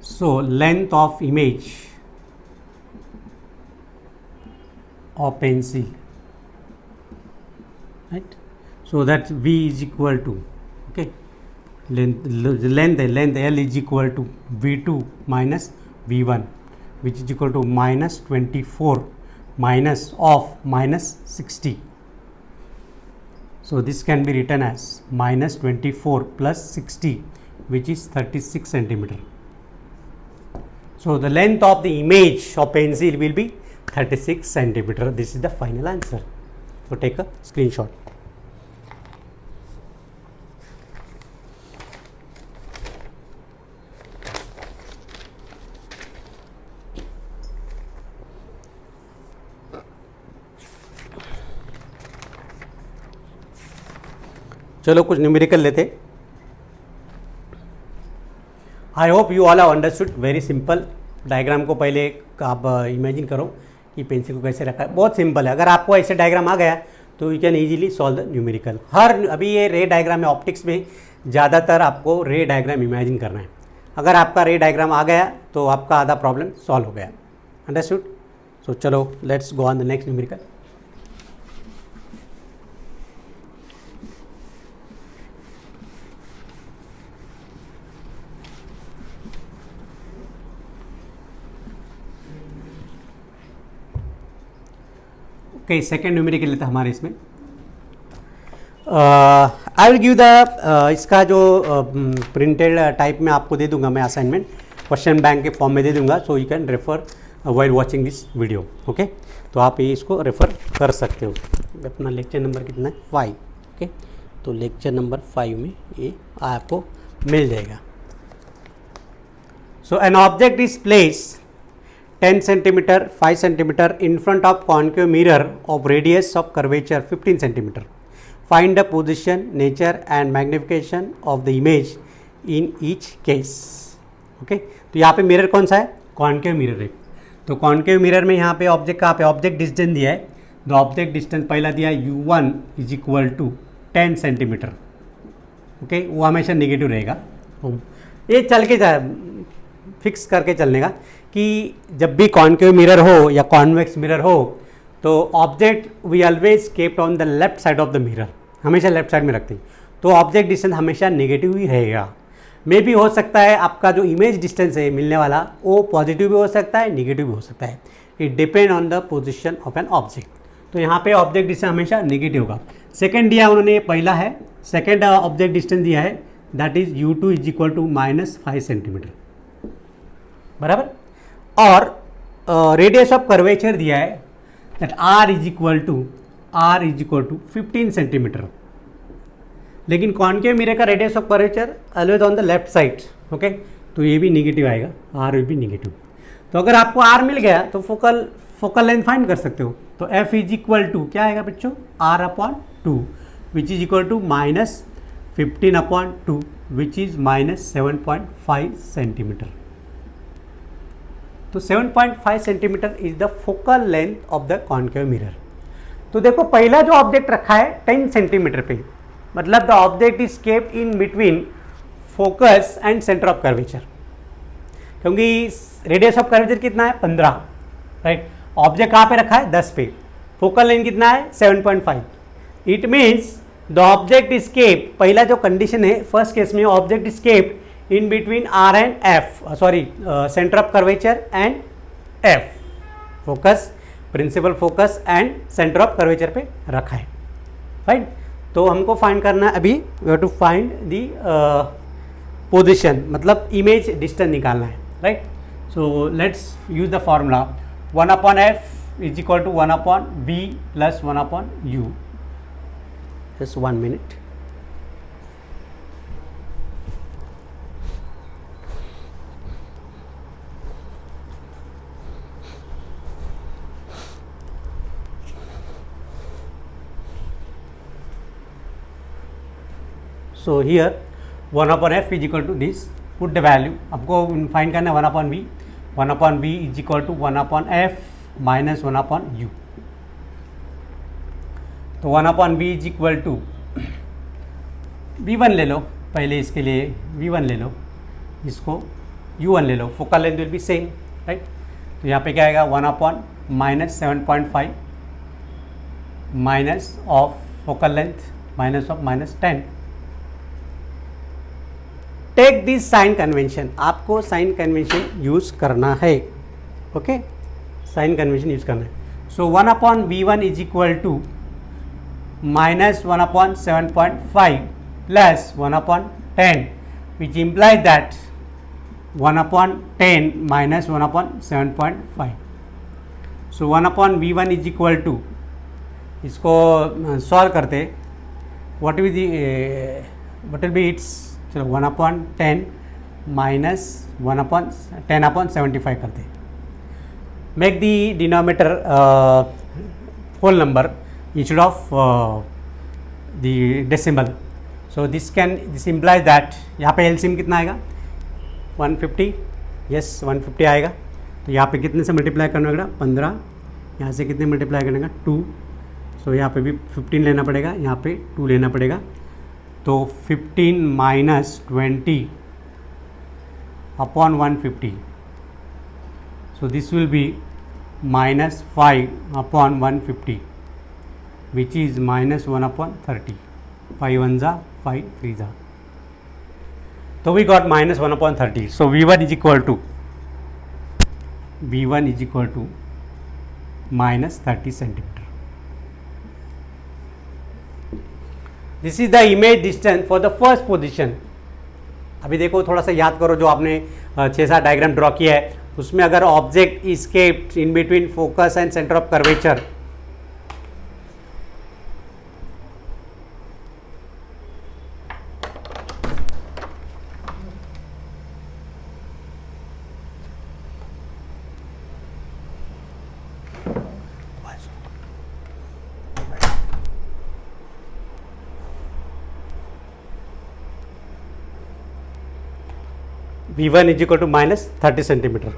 so length of image of pencil, right? So that V is equal to, okay, length L is equal to V2 minus V1, which is equal to minus 24 minus of minus 60. So this can be written as minus 24 plus 60, which is 36 centimeter. So the length of the image of pencil will be 36 centimeter. This is the final answer. So take a screenshot. चलो कुछ numerical लेते. I hope you all have understood. Very simple. Diagram को पहले आप imagine करो कि pencil को कैसे रखा है. बहुत सिंपल है. अगर आपको ऐसे डायग्राम आ गया तो you can easily solve the numerical. अभी ये रे डायग्राम है. ऑप्टिक्स में ज़्यादातर आपको रे डायग्राम इमेजिन करना है. अगर आपका रे डायग्राम आ गया तो आपका आधा प्रॉब्लम सॉल्व हो गया. अंडरस्टूड. सो चलो let's go on the next numerical. Okay, second numerical लेते हैं हमारे इसमें. आई विल गिव द इसका जो प्रिंटेड टाइप में आपको दे दूंगा मैं असाइनमेंट, क्वेश्चन बैंक के फॉर्म में दे दूंगा. So you can refer while watching this video. Okay, तो आप ये इसको रेफर कर सकते हो. अपना लेक्चर नंबर कितना है? 5. ओके, तो लेक्चर नंबर 5 में ये आपको मिल जाएगा. So an object is place 10 centimeter, 5 centimeter in front of concave mirror of radius of curvature 15 centimeter. Find the position, nature and magnification of the image in each case. Okay, तो यहाँ पे mirror कौन सा है? Concave mirror है. तो concave mirror में यहाँ पे ऑब्जेक्ट कहाँ पे? ऑब्जेक्ट डिस्टेंस दिया है. तो ऑब्जेक्ट डिस्टेंस पहला दिया है U1 is equal to 10 centimetre. Okay, वो हमेशा नेगेटिव रहेगा. ये चल के फिक्स करके चलने का कि जब भी कॉन्केव मिरर हो या कॉन्वेक्स मिरर हो तो object we always kept on the left side of the mirror. हमेशा लेफ्ट साइड में रखते हैं. तो ऑब्जेक्ट डिस्टेंस हमेशा नेगेटिव ही रहेगा. मे भी हो सकता है आपका जो इमेज डिस्टेंस है मिलने वाला वो पॉजिटिव भी हो सकता है, नेगेटिव भी हो सकता है. It depend on the position of an object. तो यहाँ पे ऑब्जेक्ट डिस्टेंस हमेशा नेगेटिव होगा. सेकेंड दिया उन्होंने, पहला है सेकेंड ऑब्जेक्ट डिस्टेंस दिया है, that is U2 is equal to -5 centimetre. बराबर. और रेडियस ऑफ कर्वेचर दिया है that R is equal to 15 centimetre. लेकिन कॉन्केव मिरर का radius of curvature always on the left side. Okay, तो ये भी निगेटिव आएगा, R विल बी निगेटिव. तो अगर आपको R मिल गया तो फोकल लेंथ फाइंड कर सकते हो. तो F इज इक्वल टू क्या आएगा बच्चों? R/2 which is equal to -15/2 which is -7.5 centimetre. तो 7.5 centimetre is the focal length of the concave mirror. तो देखो पहला जो ऑब्जेक्ट रखा है 10 सेंटीमीटर पे, मतलब the object is kept in between focus and centre of curvature. क्योंकि रेडियस ऑफ कर्वेचर कितना है? 15. राइट. ऑब्जेक्ट कहाँ पे रखा है? 10 पे. फोकल लेंथ कितना है? 7.5. It means the object is kept, पहला जो कंडीशन है फर्स्ट केस में, object is kept in between R and F, center of curvature and F, focus, principal focus and center of curvature पे रखा है. Right. तो हमको फाइंड करना है अभी, we have to find the position, मतलब इमेज डिस्टेंस निकालना है. Right. So let's use the formula 1/f is equal to 1/v plus 1/u. Just 1 minute. So here 1/f is equal to this. Put the value. आपको find करना है 1/v. 1/v is equal to 1/f minus 1/u. तो 1/v is equal to V1 ले लो, पहले इसके लिए V1 ले लो, इसको u1 ले लो, focal length will be same, right. तो यहाँ पे क्या आएगा 1/-7.5 minus of focal length minus of -10। Take this sign convention, आपको साइन कन्वेंशन यूज करना है, ओके, साइन कन्वेंशन यूज करना है। So 1/v1 is equal to -1/7.5 plus 1/10 which implies that 1/10 minus 1/7.5। So 1/v1 is equal to, इसको solve करते what will be its, चलो 1/10 minus 10/75 करते। Make the denominator whole number instead of the decimal. So this implies that, यहाँ पे LCM कितना आएगा 150, yes 150 आएगा। तो यहाँ पे कितने से मल्टीप्लाई करना पड़ेगा 15, यहाँ से कितने मल्टीप्लाई करने का 2, सो यहाँ पे भी 15 लेना पड़ेगा, यहाँ पे 2 लेना पड़ेगा। तो 15 minus 20/150, so this will be -5/150 which is -1/30। 5 1 जा 5 3 जा, तो we got -1/30। So v1 is equal to -30 centimetre. This is the image distance for the first position. अभी देखो थोड़ा सा याद करो, जो आपने 6-7 डायग्राम ड्रॉ किया है उसमें अगर object is kept in between focus and centre of curvature, v1 is equal to -30 centimetre.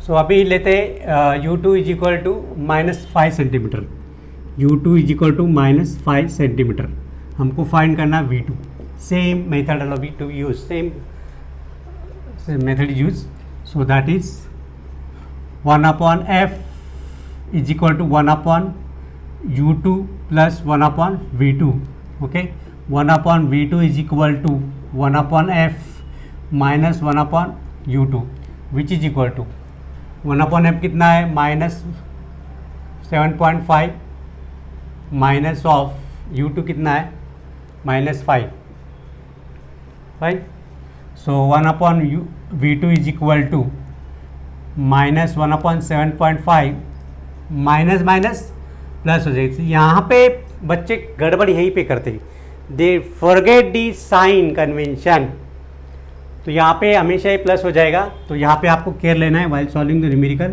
So अभी लेते u2 is equal to -5 centimetre. u2 is equal to -5 centimetre हमको फाइंड करना v2। Same method v2 use, same method use. So that is 1/f is equal to 1/u2 plus 1/v2, okay। 1/v2 is equal to 1/f minus 1/u2 which is equal to 1/f कितना है -7.5 minus of u2 कितना है -5, right. So 1/v2 is equal to -1/7.5 minus minus plus हो जाएगी। यहाँ पे बच्चे गड़बड़ यहीं पे करते हैं, they forget the sign convention. तो यहाँ पे हमेशा ही प्लस हो जाएगा, तो यहाँ पे आपको केयर लेना है while solving the numerical.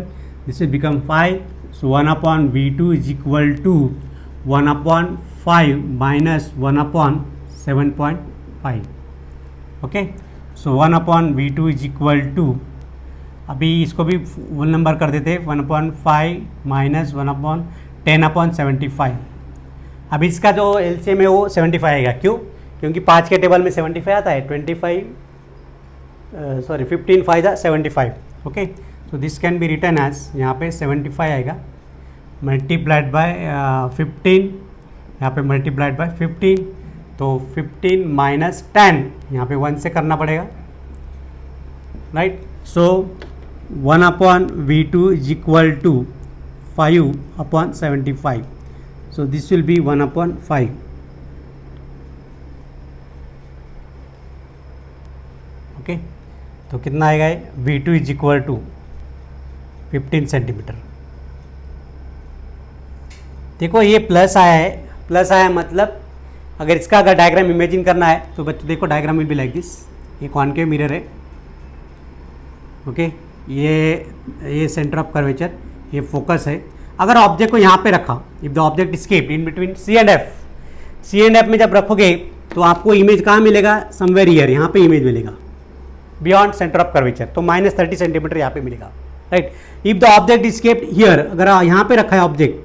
This will become 5। So 1/v2 is equal to 1/5 minus 1/7.5, okay. So 1/v2 is equal to, अभी इसको भी फुल नंबर कर देते 1/5 माइनस 1/10/75। अभी इसका जो एलसीएम है वो 75 आएगा, क्यों? क्योंकि 5 के टेबल में 75 आता है, 15 5 जा 75, ओके। तो this can be written as, यहाँ पे 75 आएगा मल्टीप्लाइड बाय 15, यहाँ पे मल्टीप्लाइड बाय 15, तो 15 माइनस 10 यहाँ पे 1 से करना पड़ेगा, right. So 1/v2 is equal to 5/75. So this will be 1/5. Okay, तो कितना आएगा v2 is equal to 15 centimetre. देखो ये प्लस आया है, प्लस आया मतलब अगर इसका अगर डायग्राम इमेजिन करना है तो बच्चों देखो diagram will be like this. ये कॉनकेव मिरर है, ओके। ये सेंटर ऑफ कर्वेचर, ये फोकस है। अगर ऑब्जेक्ट को यहाँ पे रखा, if the object is kept in between C and F में जब रखोगे तो आपको इमेज कहाँ मिलेगा, समवेयर हियर, यहाँ पे इमेज मिलेगा बियॉन्ड सेंटर ऑफ कर्वेचर, तो -30 सेंटीमीटर यहाँ पे मिलेगा, right. If the object is kept here, अगर यहाँ पे रखा है object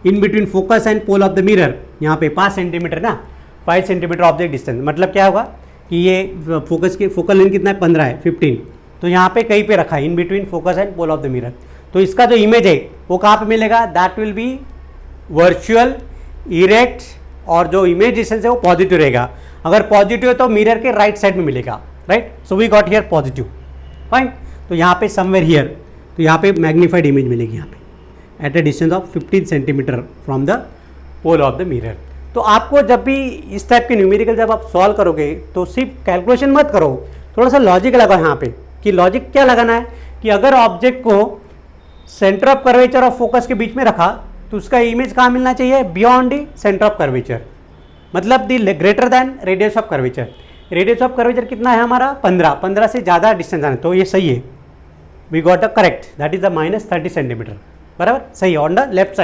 in between focus and pole of the mirror, यहाँ पे 5 सेंटीमीटर ना, 5 सेंटीमीटर ऑब्जेक्ट डिस्टेंस, मतलब क्या होगा कि ये फोकस की फोकल लेंथ कितना है 15 है 15, तो यहाँ पे कहीं पे रखा है in between focus and pole of the mirror. तो इसका जो इमेज है वो कहाँ पे मिलेगा, that will be virtual, erect, और जो इमेज डिस्टेंस है वो पॉजिटिव रहेगा। अगर पॉजिटिव है तो मिरर के राइट साइड में मिलेगा, right. So we got here positive, fine. तो यहाँ पे समवेयर हियर, तो यहाँ पे मैग्नीफाइड इमेज मिलेगी यहाँ पे at a distance of 15 centimetre from the pole of the mirror. तो आपको जब भी इस टाइप के न्यूमेरिकल जब आप सॉल्व करोगे तो सिर्फ कैलकुलेशन मत करो, थोड़ा सा लॉजिक लगाओ यहाँ पे। कि लॉजिक क्या लगाना है कि अगर ऑब्जेक्ट को सेंटर ऑफ कर्वेचर और फोकस के बीच में रखा तो उसका इमेज कहाँ मिलना चाहिए, beyond the centre of curvature, मतलब the greater than radius of curvature. Radius of curvature कितना है हमारा 15 से ज़्यादा डिस्टेंस आना, तो ये सही है, we got a correct, that is the -30 centimetre, बराबर सही है। ऑन द लेफ्ट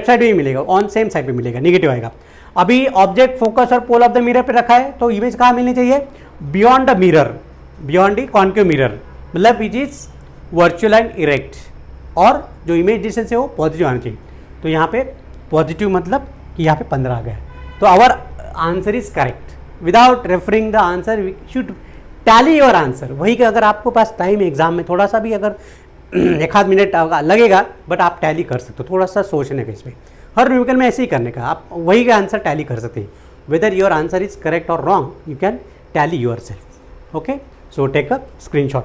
साइड भी मिलेगा, ऑन सेम साइड पे मिलेगा, निगेटिव आएगा। अभी ऑब्जेक्ट फोकस और पोल ऑफ द मिरर पे रखा है तो इमेज कहाँ मिलनी चाहिए, beyond the mirror, beyond the concave mirror, मतलब which is virtual and erect, और जो इमेज डिस्टेंस है वो पॉजिटिव आना चाहिए। तो यहाँ पे पॉजिटिव मतलब कि यहाँ पे 15 आ गया, तो our answer is correct. Without referring the answer we should tally your answer. वही कि अगर आपको पास टाइम एग्जाम में थोड़ा सा भी अगर एक आध मिनट लगेगा, बट आप टैली कर सकते हो, थोड़ा सा सोचने का इसमें। हर न्यूमेरिकल में ऐसे ही करने का, आप वही का आंसर टैली कर सकते हैं। Whether your answer is correct और wrong, you can tally yourself. Okay, so take a screenshot.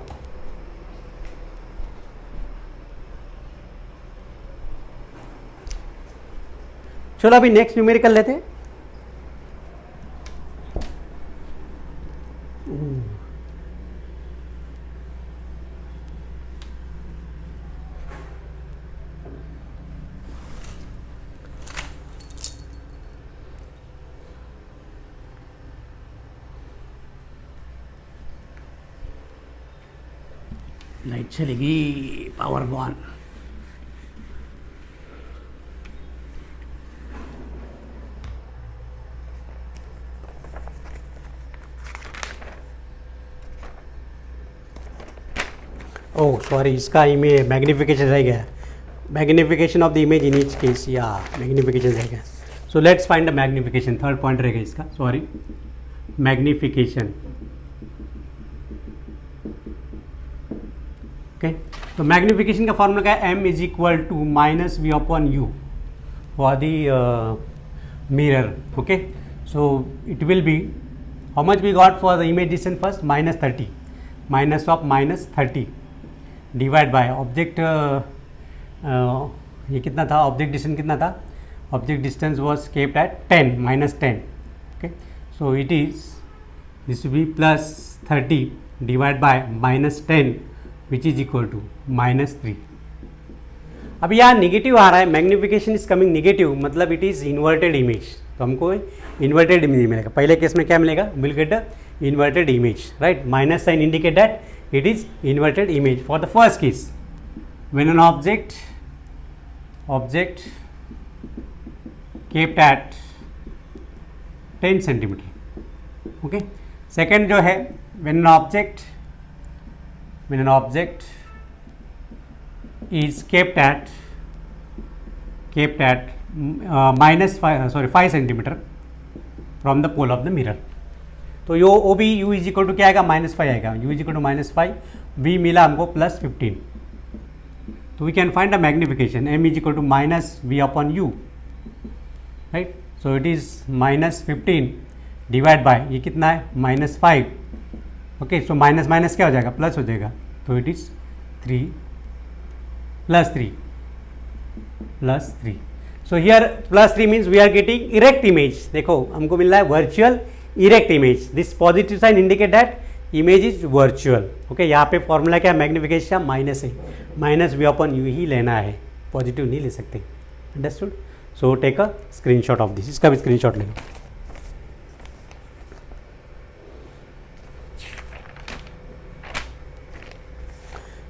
चलो अभी नेक्स्ट न्यूमेरिकल लेते हैं। लाइट चलेगी, पावर गॉन। ओह सॉरी, इसका इमेज मैग्निफिकेशन रह गया, magnification of the image in each case, या मैग्निफिकेशन रह गया। So let's find the magnification, third point रहेगा इसका, सॉरी, मैग्निफिकेशन। ओके, तो मैग्निफिकेशन का फॉर्मूला क्या है, m is equal to minus v upon u for the mirror. Okay, so it will be how much we got for the image distance first, -30, minus of -30 divide by object, ये कितना था, object distance कितना था, object distance was kept at 10, -10। Okay, so it is this will be +30 divide by -10 which is equal to -3। अब यहाँ negative आ रहा है, मैग्निफिकेशन इज कमिंग निगेटिव, मतलब इट इज इन्वर्टेड इमेज, तो हमको इन्वर्टेड इमेज मिलेगा। पहले केस में क्या मिलेगा, will get a inverted image, right? Minus sign indicate that it is inverted image. For the first case, when an object kept at 10 centimeter, okay. Second जो है, when an object is kept at -5 centimeter from the pole of the mirror, तो यो ओ बी u is equal to क्या आएगा, -5 आएगा, u is equal to -5, v मिला हमको +15, तो we can find the magnification, m is equal to -v upon u, right. So it is -15 divide by ये कितना है -5, ओके। सो माइनस माइनस क्या हो जाएगा, प्लस हो जाएगा, तो it is 3 + 3। So here +3 means we are getting erect image. देखो हमको मिल रहा है virtual erect image, this positive sign indicate that image is virtual. Okay, यहाँ पे फॉर्मूला क्या, मैग्निफिकेशन माइनस है, -v अपॉन यू ही लेना है, पॉजिटिव नहीं ले सकते, understood. So take a screenshot of this, इसका भी स्क्रीनशॉट ले लो।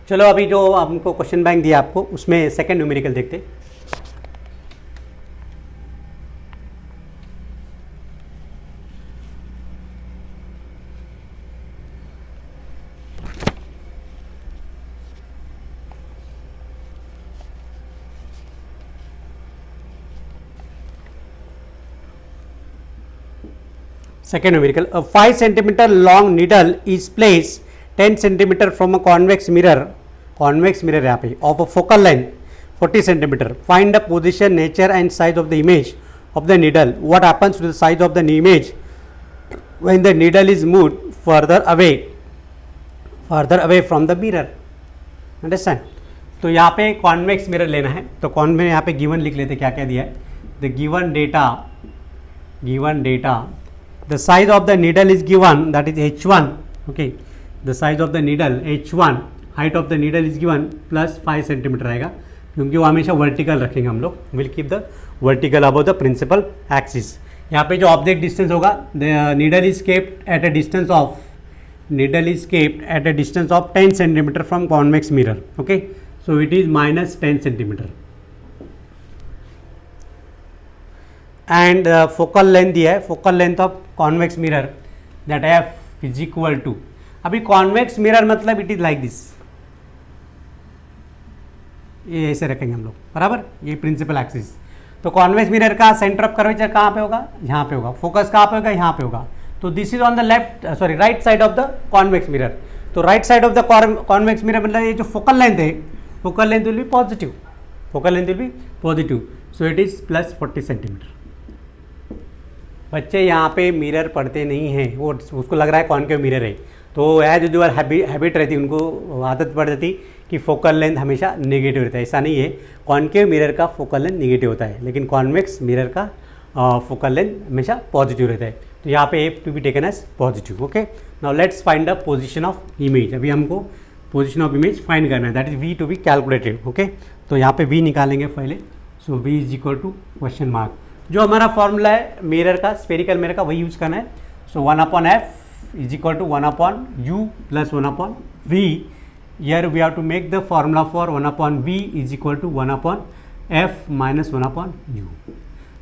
चलो अभी जो हमको क्वेश्चन बैंक दिया आपको, उसमें सेकंड न्यूमेरिकल देखते हैं। Second numerical, a 5 centimeter long needle is placed 10 centimeter from a convex mirror यहाँ पे of a focal length 40 centimeter. Find the position, nature and size of the image of the needle. What happens to the size of the image when the needle is moved further away from the mirror? Understand? तो यहाँ पे convex mirror लेना है, तो convex यहाँ पे given लिख लेते, क्या क्या दिया है, the given data the size of the needle is given, that is h1. okay, the size of the needle h1, height of the needle is given plus 5 centimeter आएगा, क्योंकि वो हमेशा वर्टिकल रखेंगे हम लोग, will keep the vertical above the principal axis. यहाँ पे जो ऑब्जेक्ट डिस्टेंस होगा, the needle is kept at a distance of 10 centimetre from convex mirror. Okay, so it is minus 10 centimetre. And focal length दिया है, focal length of convex mirror that F is equal to, अभी convex mirror मतलब it is like this, ये ऐसे रखेंगे हम लोग, बराबर, ये प्रिंसिपल एक्सिस. तो कॉन्वेक्स मिरर का सेंटर ऑफ कर्वेचर कहाँ पे होगा, यहाँ पे होगा. फोकस कहाँ पे होगा, यहाँ पे होगा. तो this is on the right side of the convex mirror. तो right side of the convex mirror मतलब ये जो फोकल लेंथ है, focal length will be positive, so it is plus 40 centimetre. बच्चे यहाँ पे मिरर पढ़ते नहीं हैं, वो उसको लग रहा है कॉन्केव मिरर है, तो एज यूजुअल हैबिट रहती, उनको आदत पड़ जाती कि फोकल लेंथ हमेशा नेगेटिव रहता है. ऐसा नहीं है, कॉन्केव मिरर का फोकल लेंथ नेगेटिव होता है, लेकिन कॉन्वेक्स मिरर का फोकल लेंथ हमेशा पॉजिटिव रहता है. तो यहाँ पे F to be taken as positive. Okay, now let's find the position of image. अभी हमको पोजीशन ऑफ इमेज फाइंड करना है, that is v to be calculated. Okay, तो यहाँ पे वी निकालेंगे पहले. So v is equal to question mark. जो हमारा फॉर्मूला है मिरर का, स्फेरिकल मिरर का, वही यूज करना है. सो 1/f is equal to 1/u plus 1/v. Here we have to make the formula for 1/v is equal to 1/f minus 1/u.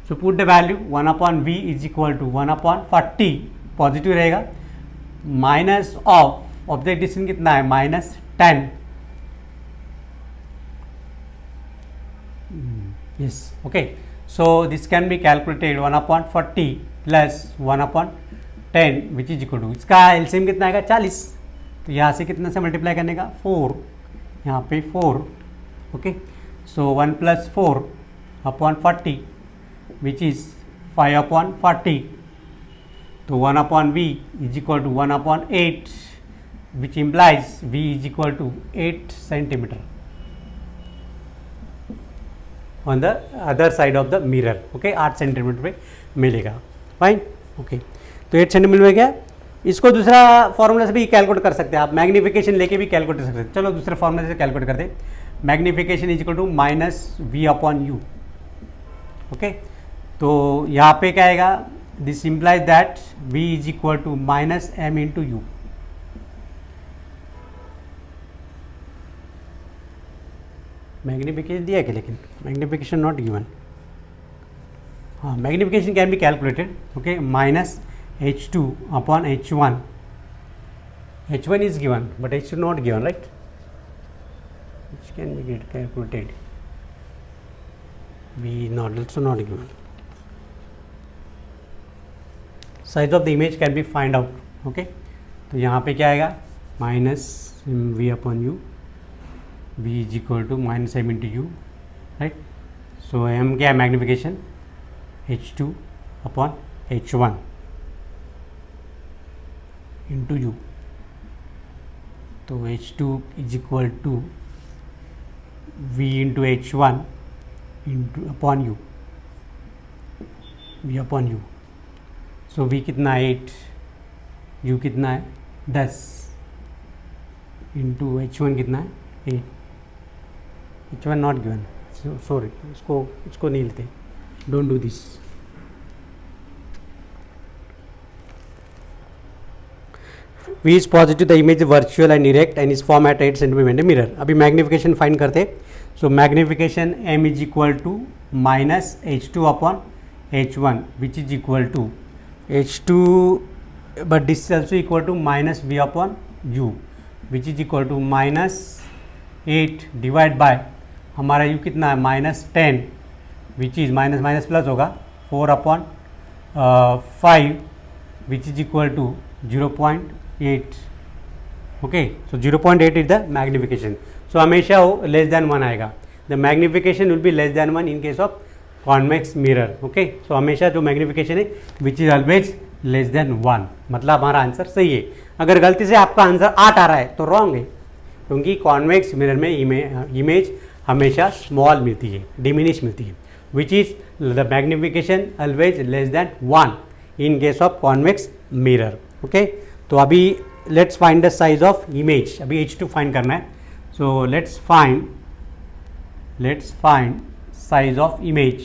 So put the value 1/v is equal to 1/40, positive रहेगा, minus of object distance कितना है, -10. yes, okay, so this can be calculated 1/40 plus 1/10 which is equal to, इसका LCM कितना आएगा 40. तो यहाँ से कितना से मल्टीप्लाई करने का, 4, यहाँ पे 4. Okay, so 1 + 4/40 which is 5/40. तो 1/v is equal to 1/8 which implies v is equal to 8 centimetre on the other side of the mirror. Okay, 8 centimetre पे मिलेगा. फाइन. ओके, तो 8 सेंटीमीटर में क्या, इसको दूसरा फॉर्मूला से भी कैलकुलेट कर सकते हैं आप, मैग्नीफिकेशन लेके भी कैलकुलेट कर सकते हैं. चलो दूसरे फॉर्मूला से कैलकुलेट करते हैं. Magnification is equal to -v/u. Okay, तो यहाँ पे क्या आएगा, this implies that v is equal to -m × u. Magnification दिया है, लेकिन मैग्नीफिकेशन नॉट गिवन. हाँ, magnification can be calculated. Okay, -h2/h1. h1 is given but h2 not given, right, which can be calculated. v not also not given. size of the image can be find out. okay, तो यहाँ पे क्या आएगा, -mv/u, v is equal to -m × u, right. so m क्या है, magnification h2/h1 into u. तो h2 is equal to v into h1 into upon u, v/u. so v कितना है 8, u कितना है 10 into h1 कितना है 8. h1 नॉट गिवन, सॉरी, इसको नहीं लेते, don't do this. v is positive, the image is virtual and erect and is formed at 8 cm mirror. अभी मैग्नीफिकेशन फाइंड करते. So magnification m is equal to -h2/h1 which is equal to h2 but this is also equal to -v/u which is equal to -8 divide by हमारा u कितना है -10 which is minus plus होगा 4/5 which is equal to 0.8. Okay, so 0.8 is the magnification. So हमेशा वो less than 1 आएगा. The magnification will be less than 1 in case of convex mirror. Okay, so हमेशा जो magnification है which is always less than 1, मतलब हमारा answer सही है. अगर गलती से आपका आंसर 8 आ रहा है तो रॉन्ग है, क्योंकि कॉन्वेक्स मिरर में इमेज हमेशा स्मॉल मिलती है, डिमिनिश मिलती है, which is the magnification always less than 1 in case of convex mirror. Okay, तो अभी let's find the size of image. अभी H2 फाइंड करना है. So let's find size of image.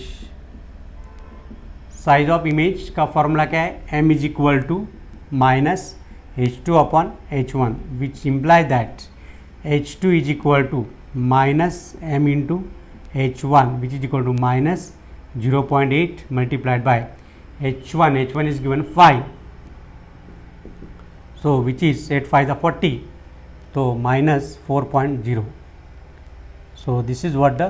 Size of image का formula क्या है? m is equal to minus H2 upon H1, which implies that H2 is equal to minus m into H1, which is equal to minus 0.8 multiplied by H1 is given 5. So which is 8 5 are 40, so minus 4.0. So this is what the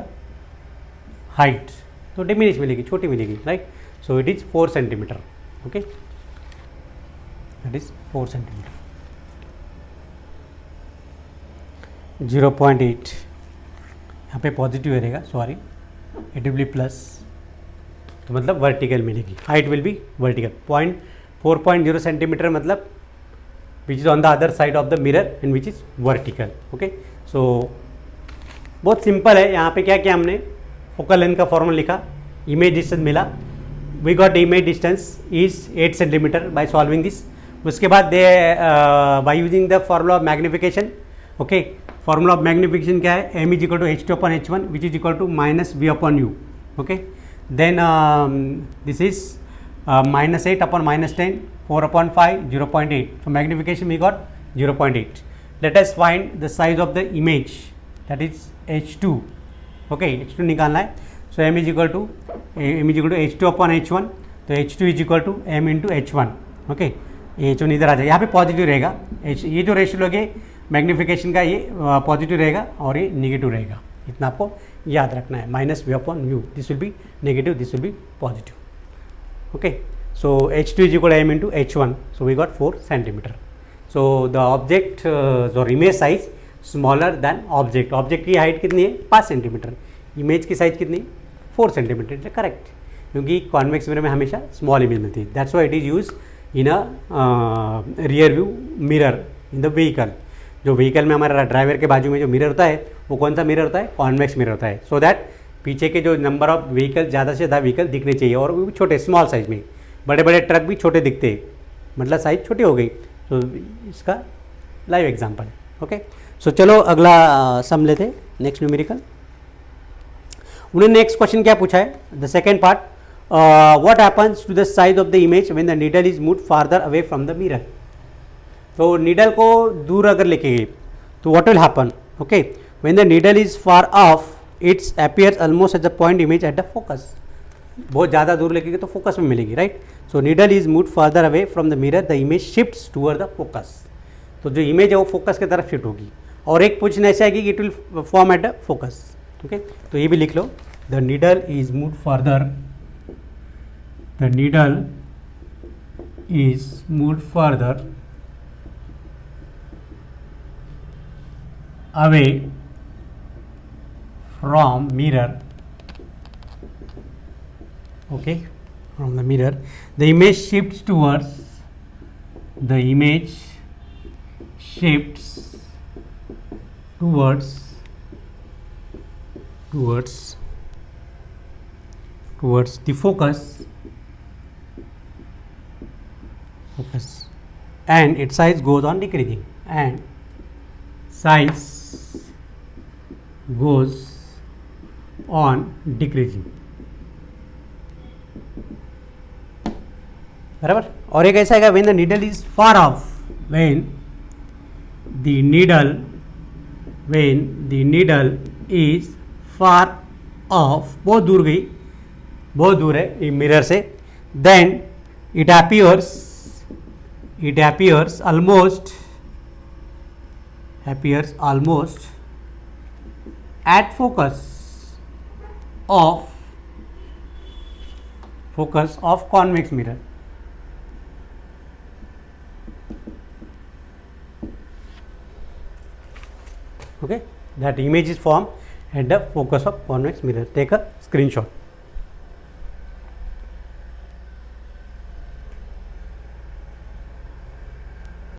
height. तो diminish मिलेगी, छोटी मिलेगी, right. So it is 4 centimetre. Okay, that is 4 centimetre. 0.8 यहाँ पे positive रहेगा, sorry, it will B plus, तो मतलब vertical मिलेगी. Height will be vertical. 4.0 centimetre मतलब which is on the other side of the mirror and which is vertical. okay, so बहुत simple है. यहाँ पे क्या किया हमने? फोकल लेंथ का फॉर्मूला लिखा, इमेज डिस्टेंस मिला, we got image distance is 8 centimetre by solving this. उसके बाद they by using the formula of magnification. Okay, formula of magnification क्या है? m is equal to H2 upon H1 which is equal to minus v upon u. Okay, then this is minus 8 upon minus 10, 4 upon 5, 0.8. So magnification we got 0.8. Let us find the size of the image, that is H2. Okay, H2 निकालना है. So m is equal to H2 upon H1. तो H2 is equal to m into H1. Okay, H1 इधर आ जाएगा, यहाँ पे positive रहेगा. ये जो रेशियो लोगे मैग्निफिकेशन का, ये पॉजिटिव रहेगा और ये निगेटिव रहेगा. इतना आपको याद रखना है. Minus v upon u, this will B negative, this will be positive. Okay, so H2 is equal to m into H1, so we got 4 centimeter. So the object or image size smaller than object. Object की height कितनी है? 5 centimetre. Image की size कितनी? 4 centimetre. It correct, क्योंकि convex mirror में हमेशा small image मिलती है. That's why it is use in a rear view mirror in the vehicle. जो व्हीकल में हमारा ड्राइवर के बाजू में जो मिरर होता है, वो कौन सा मिरर होता है? कॉन्वेक्स मिरर होता है. सो दैट पीछे के जो नंबर ऑफ व्हीकल, ज़्यादा से ज़्यादा व्हीकल दिखने चाहिए, और वो भी छोटे, स्मॉल साइज में. बड़े बड़े ट्रक भी छोटे दिखते हैं, मतलब साइज छोटी हो गई. तो इसका लाइव एग्जांपल. ओके, सो चलो अगला सम लेते, नेक्स्ट न्यूमेरिकल. उन्होंने नेक्स्ट क्वेश्चन क्या पूछा है? The second part, what happens to the size of the image when the needle is moved farther away from the mirror. तो नीडल को दूर अगर लेके गए तो what will happen? Okay, when the needle is far off, it's appears almost as a point image at the focus. बहुत ज़्यादा दूर लेके तो फोकस में मिलेगी, right. So needle is move further away from the mirror, the image shifts toward the focus. तो जो image है वो फोकस की तरफ शिफ्ट होगी. और एक पोजिशन ऐसा है कि it will form at the focus. Okay, तो ये भी लिख लो, the needle is move further, the needle is move further away from mirror. Okay, from the mirror, the image shifts towards, the image shifts towards the focus, and its size goes on decreasing, and size goes on decreasing. बराबर. और एक ऐसा है when the needle is far off, when the needle is far off, बहुत दूर गई, बहुत दूर है मिरर से, then it appears almost at focus of convex mirror. Okay, that image is formed at the focus of convex mirror. Take a screenshot.